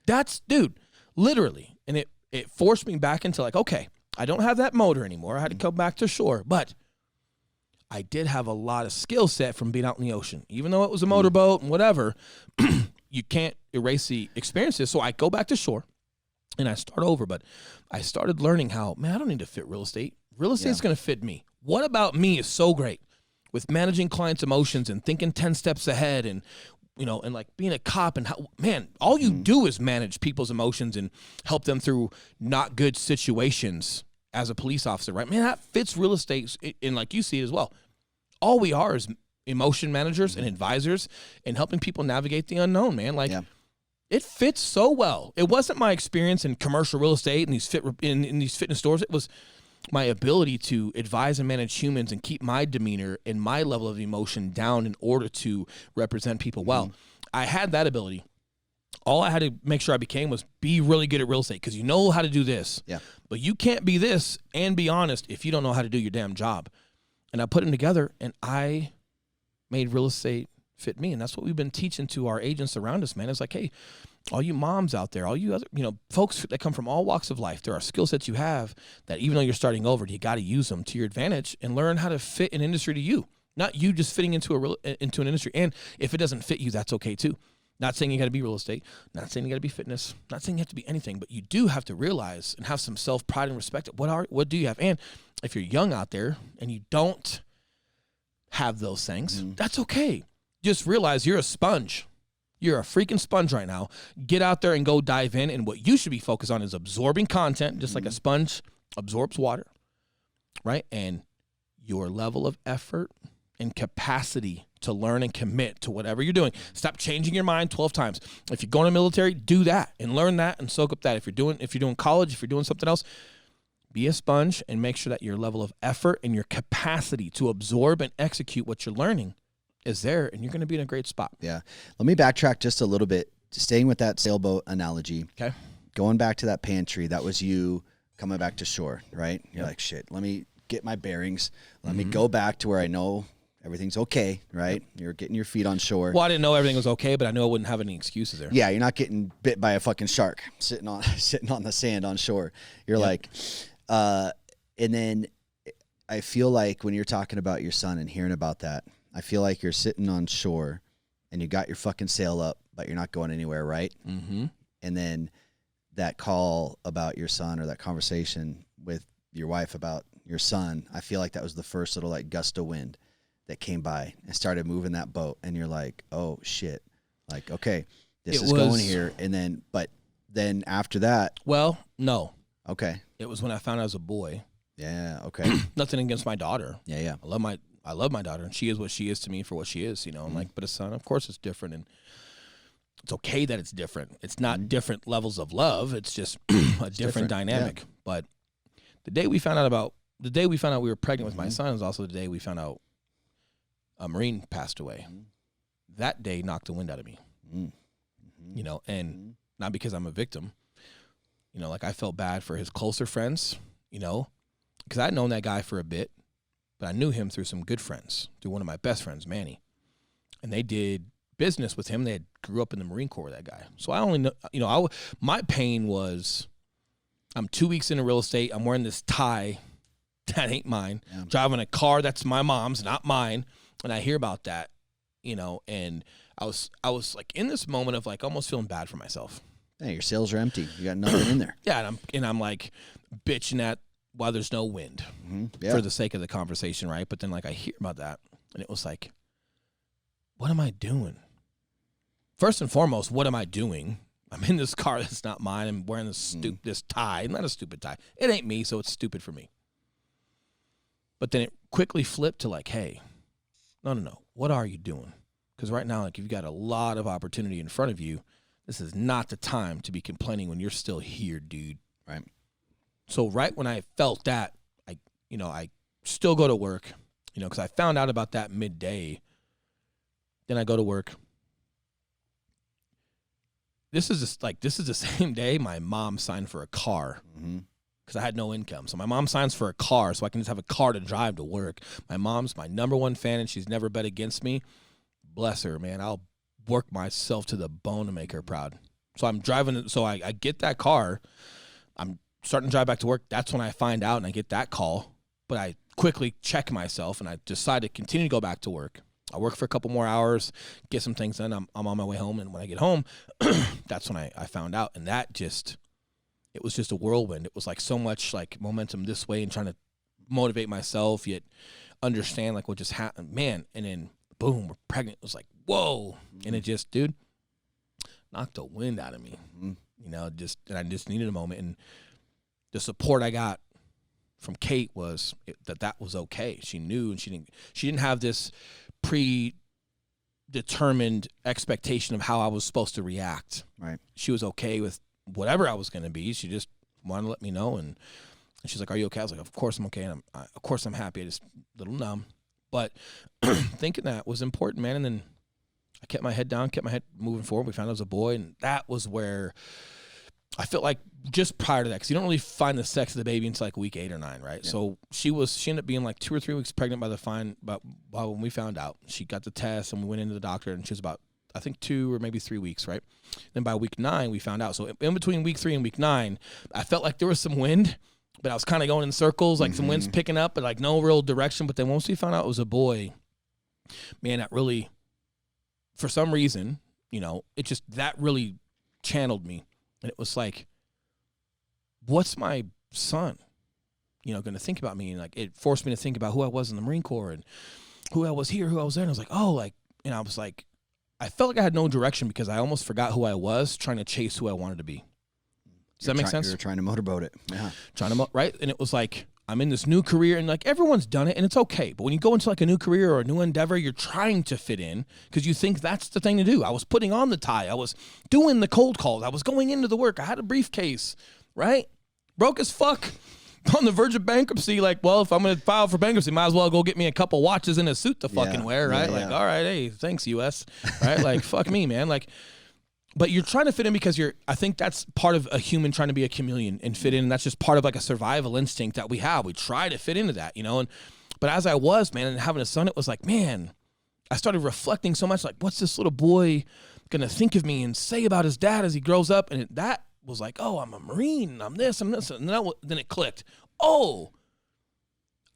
That's, dude, literally. And it forced me back into like, okay, I don't have that motor anymore. I had to come back to shore, but I did have a lot of skill set from being out in the ocean. Even though it was a motorboat and whatever, you can't erase the experiences. So I go back to shore and I start over, but I started learning how, man, I don't need to fit real estate. Real estate is going to fit me. What about me is so great with managing clients' emotions and thinking 10 steps ahead, and you know, and like being a cop, and how, man, all you do is manage people's emotions and help them through not good situations as a police officer, right? Man, that fits real estate, and like you see it as well. All we are is emotion managers and advisors and helping people navigate the unknown, man. Like it fits so well. It wasn't my experience in commercial real estate and these in these fitness stores. It was my ability to advise and manage humans and keep my demeanor and my level of emotion down in order to represent people well. I had that ability. All I had to make sure I became was be really good at real estate, because you know how to do this. Yeah. But you can't be this and be honest if you don't know how to do your damn job. And I put them together, and I made real estate fit me. And that's what we've been teaching to our agents around us, man. It's like, hey, all you moms out there, all you other, you know, folks that come from all walks of life, there are skill sets you have that even though you're starting over, you got to use them to your advantage and learn how to fit an industry to you, not you just fitting into an industry. And if it doesn't fit you, that's okay too. Not saying you got to be real estate, not saying you got to be fitness, not saying you have to be anything, but you do have to realize and have some self-pride and respect. What do you have? And if you're young out there and you don't have those things, that's okay. Just realize you're a sponge. You're a freaking sponge right now. Get out there and go dive in. And what you should be focused on is absorbing content, just like a sponge absorbs water, right? And your level of effort and capacity to learn and commit to whatever you're doing. Stop changing your mind 12 times. If you're going to military, do that and learn that and soak up that. If you're doing college, if you're doing something else, be a sponge and make sure that your level of effort and your capacity to absorb and execute what you're learning is there, and you're going to be in a great spot. Yeah. Let me backtrack just a little bit. Staying with that sailboat analogy. Okay. Going back to that pantry, that was you coming back to shore, right? You're like, shit, let me get my bearings. Let me go back to where I know everything's okay, right? You're getting your feet on shore. Well, I didn't know everything was okay, but I knew I wouldn't have any excuses there. Yeah, you're not getting bit by a fucking shark sitting on the sand on shore. You're like, and then I feel like when you're talking about your son and hearing about that, I feel like you're sitting on shore and you got your fucking sail up, but you're not going anywhere, right? Mm-hmm. And then that call about your son, or that conversation with your wife about your son, I feel like that was the first little like gust of wind that came by and started moving that boat. And you're like, oh shit, like, okay, this is going here. And then, but then after that. Well, no. Okay. It was when I found out I was a boy. Yeah. Okay. Nothing against my daughter. Yeah. Yeah. I love my daughter, and she is what she is to me for what she is, you know. I'm like, but a son, of course, it's different, and it's okay that it's different. It's not different levels of love. It's just a different dynamic. Yeah. But the day we found out we were pregnant with my son is also the day we found out a Marine passed away. That day knocked the wind out of me, you know, and not because I'm a victim, you know, like I felt bad for his closer friends, you know, because I'd known that guy for a bit. But I knew him through some good friends, through one of my best friends, Manny. And they did business with him. They had grew up in the Marine Corps, that guy. So I only know, you know, my pain was I'm 2 weeks into real estate. I'm wearing this tie that ain't mine. Yeah. Driving a car that's my mom's, not mine. And I hear about that. you know, and I was like in this moment of like almost feeling bad for myself. Yeah, your sails are empty. You got nothing in there. Yeah, and I'm like bitching at why there's no wind for the sake of the conversation, right? But then like I hear about that, and it was like, what am I doing? First and foremost, what am I doing? I'm in this car that's not mine. I'm wearing this tie. Not a stupid tie. It ain't me, so it's stupid for me. But then it quickly flipped to like, hey, no. What are you doing? Because right now, like, you've got a lot of opportunity in front of you. This is not the time to be complaining when you're still here, dude. Right. So right when I felt that, I still go to work, because I found out about that midday. Then I go to work. This is the same day my mom signed for a car because I had no income. So my mom signs for a car so I can just have a car to drive to work. My mom's my number one fan, and she's never bet against me. Bless her, man. I'll work myself to the bone to make her proud. So I'm driving. So I get that car. I'm starting to drive back to work. That's when I find out and I get that call. But I quickly check myself and I decide to continue to go back to work. I work for a couple more hours, get some things done. I'm on my way home. And when I get home, that's when I found out. And it was just a whirlwind. It was like so much like momentum this way and trying to motivate myself, yet understand like what just happened. Man, and then boom, we're pregnant. It was like, whoa. And it just, dude, knocked the wind out of me. And I just needed a moment. And the support I got from Kate was that was okay. She knew, and she didn't have this predetermined expectation of how I was supposed to react. Right. She was okay with whatever I was going to be. She just wanted to let me know. And she's like, are you okay? I was like, of course I'm okay. And of course I'm happy. I just a little numb. But thinking that was important, man. And then I kept my head down, kept my head moving forward. We found out it was a boy. And that was where I felt like just prior to that, because you don't really find the sex of the baby until like week 8 or 9, right? Yeah. So she ended up being like 2 or 3 weeks pregnant when we found out. She got the test and we went into the doctor, and she was about, I think, 2 or maybe 3 weeks, right? Then by week 9, we found out. So in between week 3 and week 9, I felt like there was some wind, but I was kind of going in circles, like some wind's picking up, but like no real direction. But then once we found out it was a boy, man, that really, for some reason, that really channeled me. And it was like, what's my son, going to think about me? And like, it forced me to think about who I was in the Marine Corps and who I was here, who I was there. And I was like, and I was like, I felt like I had no direction because I almost forgot who I was trying to chase who I wanted to be. Does that make sense? You're trying to motorboat it. Yeah. Right? And it was like, I'm in this new career, and like everyone's done it and it's okay. But when you go into like a new career or a new endeavor, you're trying to fit in because you think that's the thing to do. I was putting on the tie. I was doing the cold calls. I was going into the work. I had a briefcase, right? Broke as fuck, on the verge of bankruptcy. Like, well, if I'm going to file for bankruptcy, might as well go get me a couple watches and a suit to fucking wear, right? Yeah. Like, all right, hey, thanks, U.S. Right? Like, fuck me, man. Like, but you're trying to fit in because I think that's part of a human trying to be a chameleon and fit in. And that's just part of like a survival instinct that we have. We try to fit into that, but as I was, man, and having a son, it was like, man, I started reflecting so much, like, what's this little boy going to think of me and say about his dad as he grows up? And that was like, oh, I'm a Marine, I'm this. And then it clicked. Oh,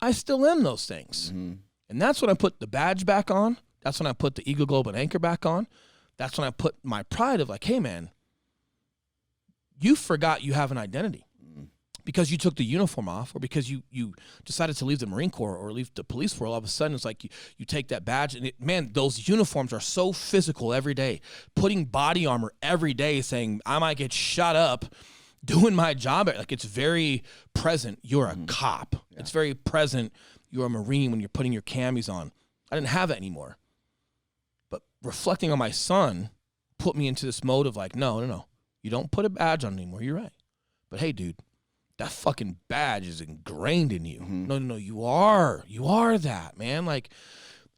I still am those things. Mm-hmm. And that's when I put the badge back on. That's when I put the Eagle Globe and Anchor back on. That's when I put my pride of like, hey, man, you forgot you have an identity because you took the uniform off, or because you decided to leave the Marine Corps or leave the police force. All of a sudden, it's like you take that badge, and man, those uniforms are so physical every day. Putting body armor every day, saying I might get shot up doing my job. Like, it's very present. You're a cop. Yeah. It's very present. You're a Marine when you're putting your camis on. I didn't have that anymore. But reflecting on my son put me into this mode of like, no. You don't put a badge on anymore. You're right. But hey, dude, that fucking badge is ingrained in you. Mm-hmm. No, you are that, man. Like,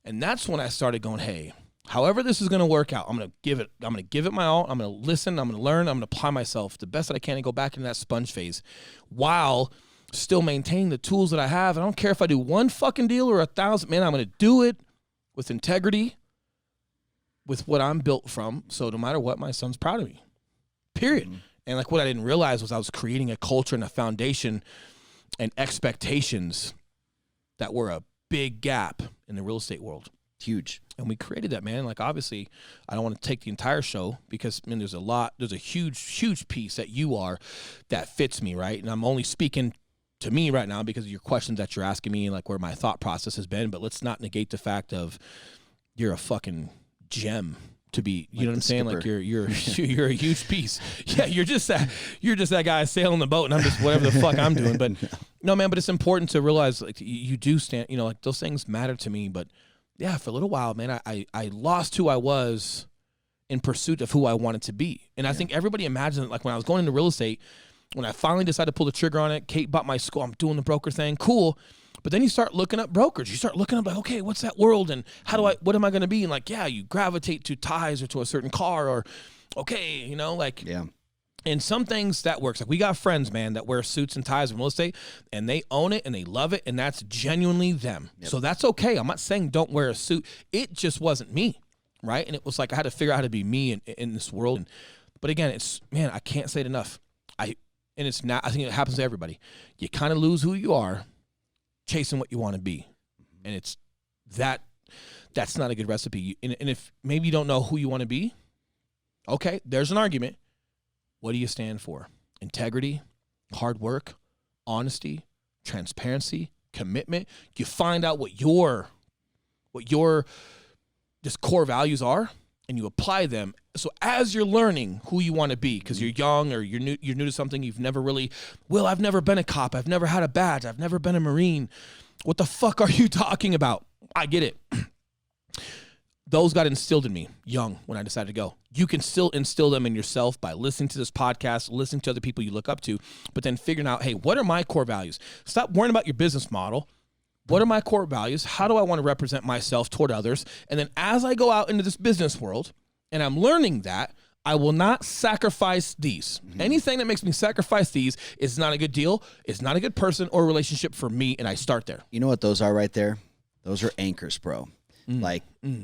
and that's when I started going, hey, however this is going to work out, I'm going to give it my all. I'm going to listen. I'm going to learn. I'm going to apply myself the best that I can and go back into that sponge phase while still maintaining the tools that I have. I don't care if I do one fucking deal or 1,000, man, I'm going to do it with integrity, with what I'm built from. So no matter what, my son's proud of me, period. Mm-hmm. And like, what I didn't realize was I was creating a culture and a foundation and expectations that were a big gap in the real estate world. It's huge. And we created that, man. Like, obviously, I don't want to take the entire show because, man, there's a huge piece that you are that fits me, right? And I'm only speaking to me right now because of your questions that you're asking me and like where my thought process has been. But let's not negate the fact of you're a fucking gem to be, you know what I'm saying? Like you're a huge piece. Yeah, you're just that guy sailing the boat and I'm just whatever the fuck I'm doing. But no, man, but it's important to realize like you do stand, you know, like those things matter to me. But yeah, for a little while, man, I lost who I was in pursuit of who I wanted to be. And I think everybody imagined, like when I was going into real estate, when I finally decided to pull the trigger on it, Kate bought my school, I'm doing the broker thing, cool. But then you start looking up brokers. You start looking up like, okay, what's that world? And what am I going to be? And like, yeah, you gravitate to ties or to a certain car or, okay, you know, like, yeah. And some things that works. Like we got friends, man, that wear suits and ties in real estate and they own it and they love it. And that's genuinely them. Yep. So that's okay. I'm not saying don't wear a suit. It just wasn't me. Right. And it was like, I had to figure out how to be me in this world. But again, it's, man, I can't say it enough. I think it happens to everybody. You kind of lose who you are chasing what you want to be. And it's that's not a good recipe. And if maybe you don't know who you want to be, okay, there's an argument. What do you stand for? Integrity, hard work, honesty, transparency, commitment. You find out what your just core values are and you apply them. So as you're learning who you want to be, because you're young or you're new to something, you've never really, I've never been a cop. I've never had a badge. I've never been a Marine. What the fuck are you talking about? I get it. Those got instilled in me young when I decided to go. You can still instill them in yourself by listening to this podcast, listening to other people you look up to, but then figuring out, hey, what are my core values? Stop worrying about your business model. What are my core values? How do I want to represent myself toward others? And then as I go out into this business world and I'm learning that, I will not sacrifice these. Mm-hmm. Anything that makes me sacrifice these is not a good deal. It's not a good person or relationship for me, and I start there. You know what those are right there? Those are anchors, bro.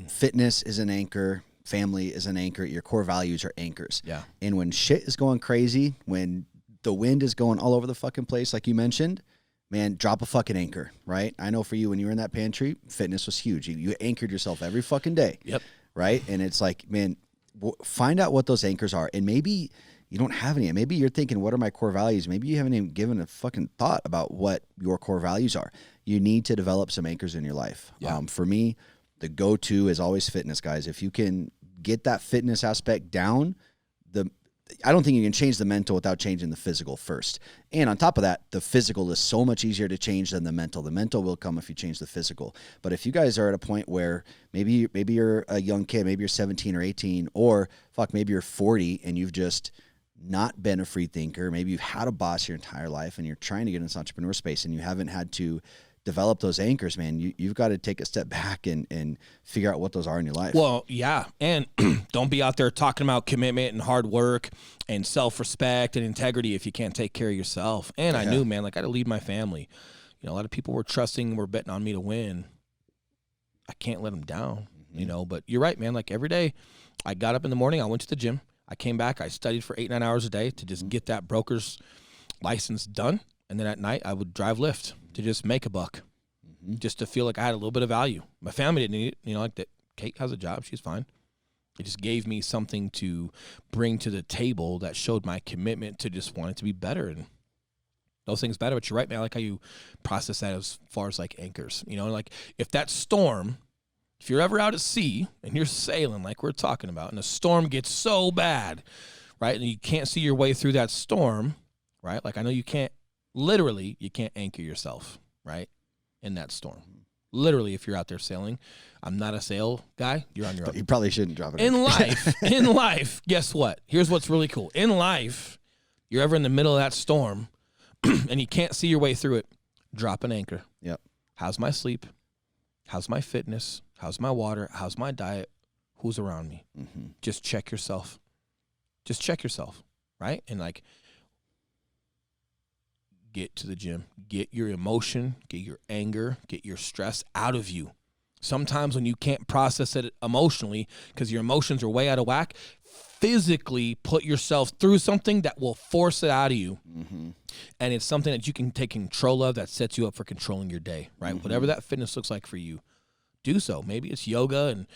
Fitness is an anchor. Family is an anchor. Your core values are anchors. Yeah. And when shit is going crazy, when the wind is going all over the fucking place, like you mentioned, man, drop a fucking anchor, right? I know for you, when you were in that pantry, fitness was huge. You anchored yourself every fucking day. Yep. Right? And it's like, man, find out what those anchors are. And maybe you don't have any. Maybe you're thinking, what are my core values? Maybe you haven't even given a fucking thought about what your core values are. You need to develop some anchors in your life. Yeah. For me, the go-to is always fitness, guys. If you can get that fitness aspect down, I don't think you can change the mental without changing the physical first. And on top of that, the physical is so much easier to change than the mental. The mental will come if you change the physical. But if you guys are at a point where maybe you're a young kid, maybe you're 17 or 18, or maybe you're 40 and you've just not been a free thinker. Maybe you've had a boss your entire life and you're trying to get in this entrepreneur space and you haven't had to develop those anchors, man. You've got to take a step back and figure out what those are in your life. Well, yeah. And don't be out there talking about commitment and hard work and self-respect and integrity if you can't take care of yourself. And I knew, man, like I had to lead my family. You know, a lot of people were trusting, were betting on me to win. I can't let them down, you know, but you're right, man. Like every day I got up in the morning, I went to the gym, I came back, I studied for 8-9 hours a day to just get that broker's license done. And then at night I would drive Lyft to just make a buck, just to feel like I had a little bit of value. My family didn't need it. You know, like that Kate has a job. She's fine. It just gave me something to bring to the table that showed my commitment to just want it to be better. And those things matter. But you're right, man. I like how you process that as far as like anchors. You know, like if that storm, if you're ever out at sea and you're sailing like we're talking about, and the storm gets so bad, right, and you can't see your way through that storm, right? Like I know you can't. Literally, you can't anchor yourself, right, in that storm. Literally, if you're out there sailing, I'm not a sail guy. You're on your own. You probably shouldn't drop it. In life, guess what? Here's what's really cool. In life, you're ever in the middle of that storm and you can't see your way through it, drop an anchor. Yep. How's my sleep? How's my fitness? How's my water? How's my diet? Who's around me? Mm-hmm. Just check yourself. Just check yourself, right? And like, get to the gym, get your emotion, get your anger, get your stress out of you. Sometimes when you can't process it emotionally because your emotions are way out of whack, physically put yourself through something that will force it out of you. Mm-hmm. And it's something that you can take control of that sets you up for controlling your day, right? Mm-hmm. Whatever that fitness looks like for you, do so. Maybe it's yoga and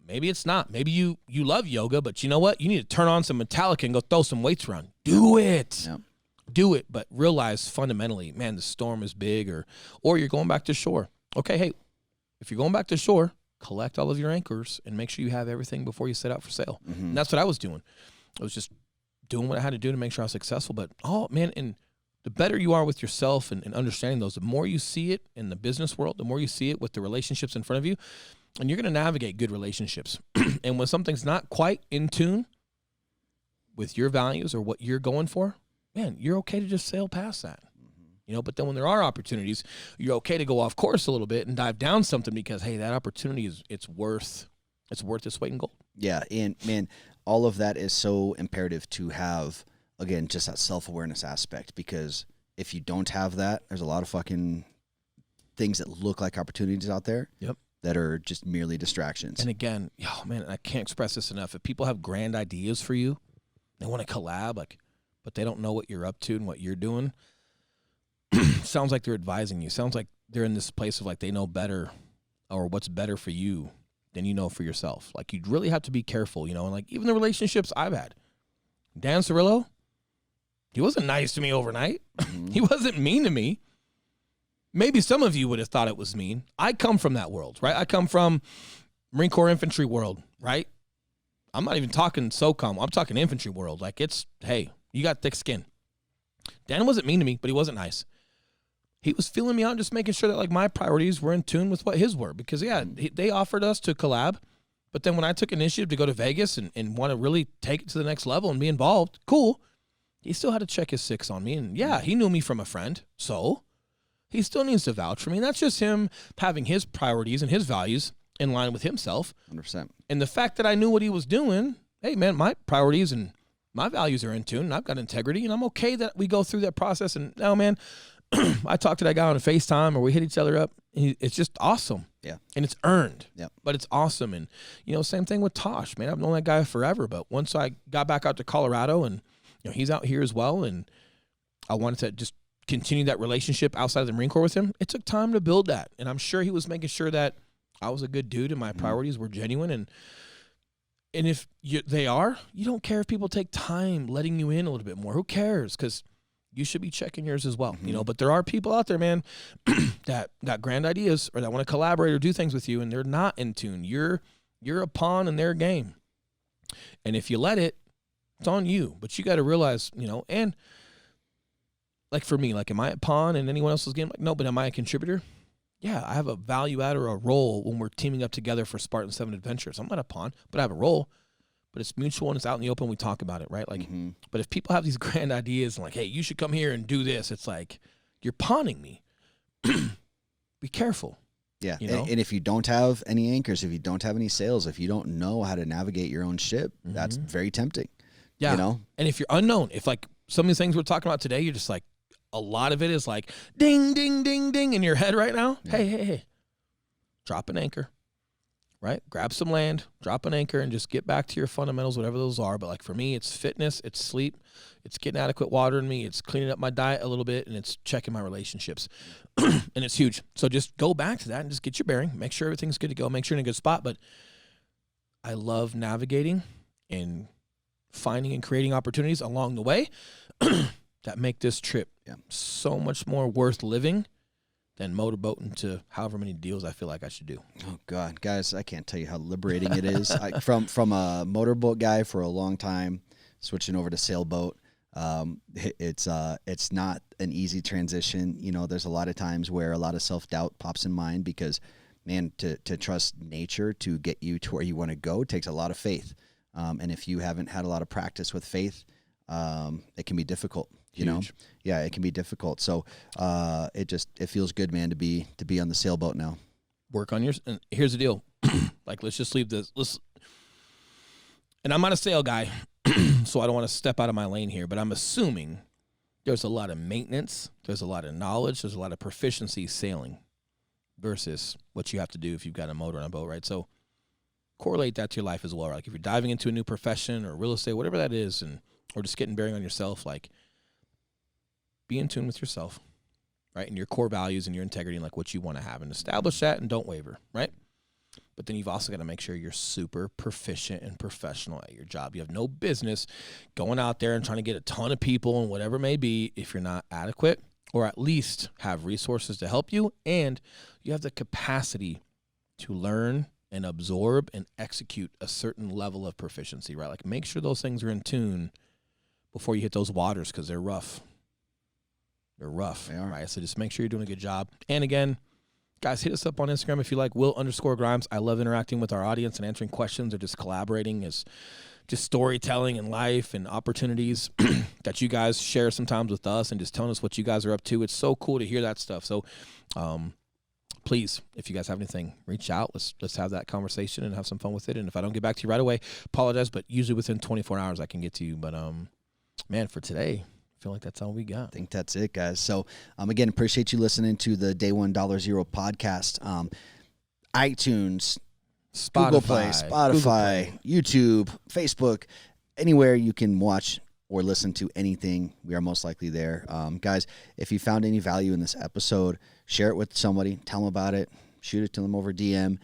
maybe it's not. Maybe you love yoga, but you know what? You need to turn on some Metallica and go throw some weights around. Do it. Yep. Do it, but realize fundamentally, man, the storm is big, or you're going back to shore. Okay, hey, if you're going back to shore, collect all of your anchors and make sure you have everything before you set out for sail. Mm-hmm. And that's what I was doing. I was just doing what I had to do to make sure I was successful. But, oh, man, and the better you are with yourself and understanding those, the more you see it in the business world, the more you see it with the relationships in front of you, and you're going to navigate good relationships. And when something's not quite in tune with your values or what you're going for, man, you're okay to just sail past that. You know, but then when there are opportunities, you're okay to go off course a little bit and dive down something because, hey, that opportunity it's worth its weight in gold. Yeah, and man, all of that is so imperative to have, again, just that self-awareness aspect, because if you don't have that, there's a lot of fucking things that look like opportunities out there. Yep. That are just merely distractions. And again, oh man, I can't express this enough. If people have grand ideas for you, they want to collab, but they don't know what you're up to and what you're doing. Sounds like they're advising you. Sounds like they're in this place of like they know better or what's better for you than you know for yourself. Like you really have to be careful, you know, and like even the relationships I've had. Dan Cirillo, he wasn't nice to me overnight. Mm-hmm. He wasn't mean to me. Maybe some of you would have thought it was mean. I come from that world, right? I come from Marine Corps infantry world, right? I'm not even talking SOCOM. I'm talking infantry world. Like it's, hey, you got thick skin. Dan wasn't mean to me, but he wasn't nice. He was feeling me out, just making sure that like my priorities were in tune with what his were. Because they offered us to collab, but then when I took initiative to go to Vegas and want to really take it to the next level and be involved, cool. He still had to check his six on me, and yeah, he knew me from a friend, so he still needs to vouch for me. And that's just him having his priorities and his values in line with himself. 100%. And the fact that I knew what he was doing, hey man, my priorities and my values are in tune, and I've got integrity, and I'm okay that we go through that process. And now, man, I talked to that guy on a FaceTime or we hit each other up. It's just awesome. Yeah. And it's earned. Yeah. But it's awesome. And, you know, same thing with Tosh, man. I've known that guy forever. But once I got back out to Colorado and, you know, he's out here as well, and I wanted to just continue that relationship outside of the Marine Corps with him, it took time to build that. And I'm sure he was making sure that I was a good dude and my priorities were genuine. And if they are, you don't care if people take time letting you in a little bit more. Who cares? Because you should be checking yours as well, you know. But there are people out there, man, that got grand ideas or that want to collaborate or do things with you, and they're not in tune. You're a pawn in their game, and if you let it, it's on you. But you got to realize, you know, and like for me, like, am I a pawn in anyone else's game? Like, no, but am I a contributor? Yeah, I have a value add or a role when we're teaming up together for Spartan 7 Adventures. I'm not a pawn, but I have a role. But it's mutual and it's out in the open. We talk about it, right? Like, but if people have these grand ideas and like, hey, you should come here and do this, it's like you're pawning me. Be careful. Yeah, you know? And if you don't have any anchors, if you don't have any sails, if you don't know how to navigate your own ship, that's very tempting. Yeah, you know. And if you're unknown, if like some of these things we're talking about today, you're just like, a lot of it is like ding, ding, ding, ding in your head right now. Yeah. Hey, drop an anchor. Right? Grab some land, drop an anchor, and just get back to your fundamentals, whatever those are. But like for me, it's fitness, it's sleep, it's getting adequate water in me, it's cleaning up my diet a little bit, and it's checking my relationships. And it's huge. So just go back to that and just get your bearing. Make sure everything's good to go. Make sure you're in a good spot. But I love navigating and finding and creating opportunities along the way that make this trip so much more worth living than motorboating to however many deals I feel like I should do. Oh God, guys, I can't tell you how liberating it is. From a motorboat guy for a long time, switching over to sailboat, it's not an easy transition. You know, there's a lot of times where a lot of self-doubt pops in mind because, man, to trust nature to get you to where you want to go takes a lot of faith. And if you haven't had a lot of practice with faith, it can be difficult. You know, yeah, it can be difficult. So it feels good, man, to be on the sailboat now. Work on yours. And here's the deal. Like, let's just leave this. And I'm not a sail guy, so I don't want to step out of my lane here, but I'm assuming there's a lot of maintenance, there's a lot of knowledge, there's a lot of proficiency sailing versus what you have to do if you've got a motor on a boat, right? So correlate that to your life as well. Like if you're diving into a new profession or real estate, whatever that is, or just getting bearing on yourself, like, be in tune with yourself, right? And your core values and your integrity and like what you want to have, and establish that and don't waver, right? But then you've also got to make sure you're super proficient and professional at your job. You have no business going out there and trying to get a ton of people and whatever it may be if you're not adequate, or at least have resources to help you, and you have the capacity to learn and absorb and execute a certain level of proficiency, right? Like, make sure those things are in tune before you hit those waters, because they're rough. They're rough, right? So just make sure you're doing a good job. And again, guys, hit us up on Instagram if you like, Will_Grimes. I love interacting with our audience and answering questions or just collaborating as just storytelling and life and opportunities that you guys share sometimes with us and just telling us what you guys are up to. It's so cool to hear that stuff. So please, if you guys have anything, reach out. Let's have that conversation and have some fun with it. And if I don't get back to you right away, apologize, but usually within 24 hours I can get to you. But man, for today, I feel like that's all we got. I think that's it, guys. So, again, appreciate you listening to the Day One $0 podcast. iTunes, Google Play, Spotify, YouTube, Facebook, anywhere you can watch or listen to anything, we are most likely there. Guys, if you found any value in this episode, share it with somebody, tell them about it, shoot it to them over DM,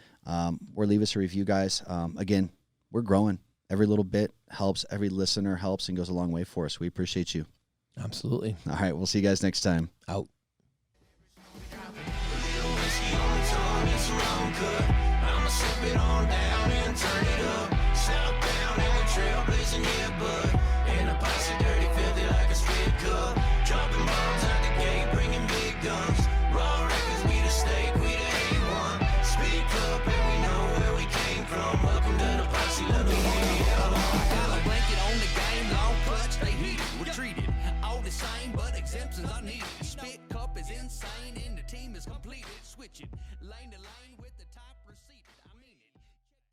or leave us a review, guys. Again, we're growing. Every little bit helps. Every listener helps and goes a long way for us. We appreciate you. Absolutely. All right. We'll see you guys next time. Out. I'ma sip it on down and turn it up.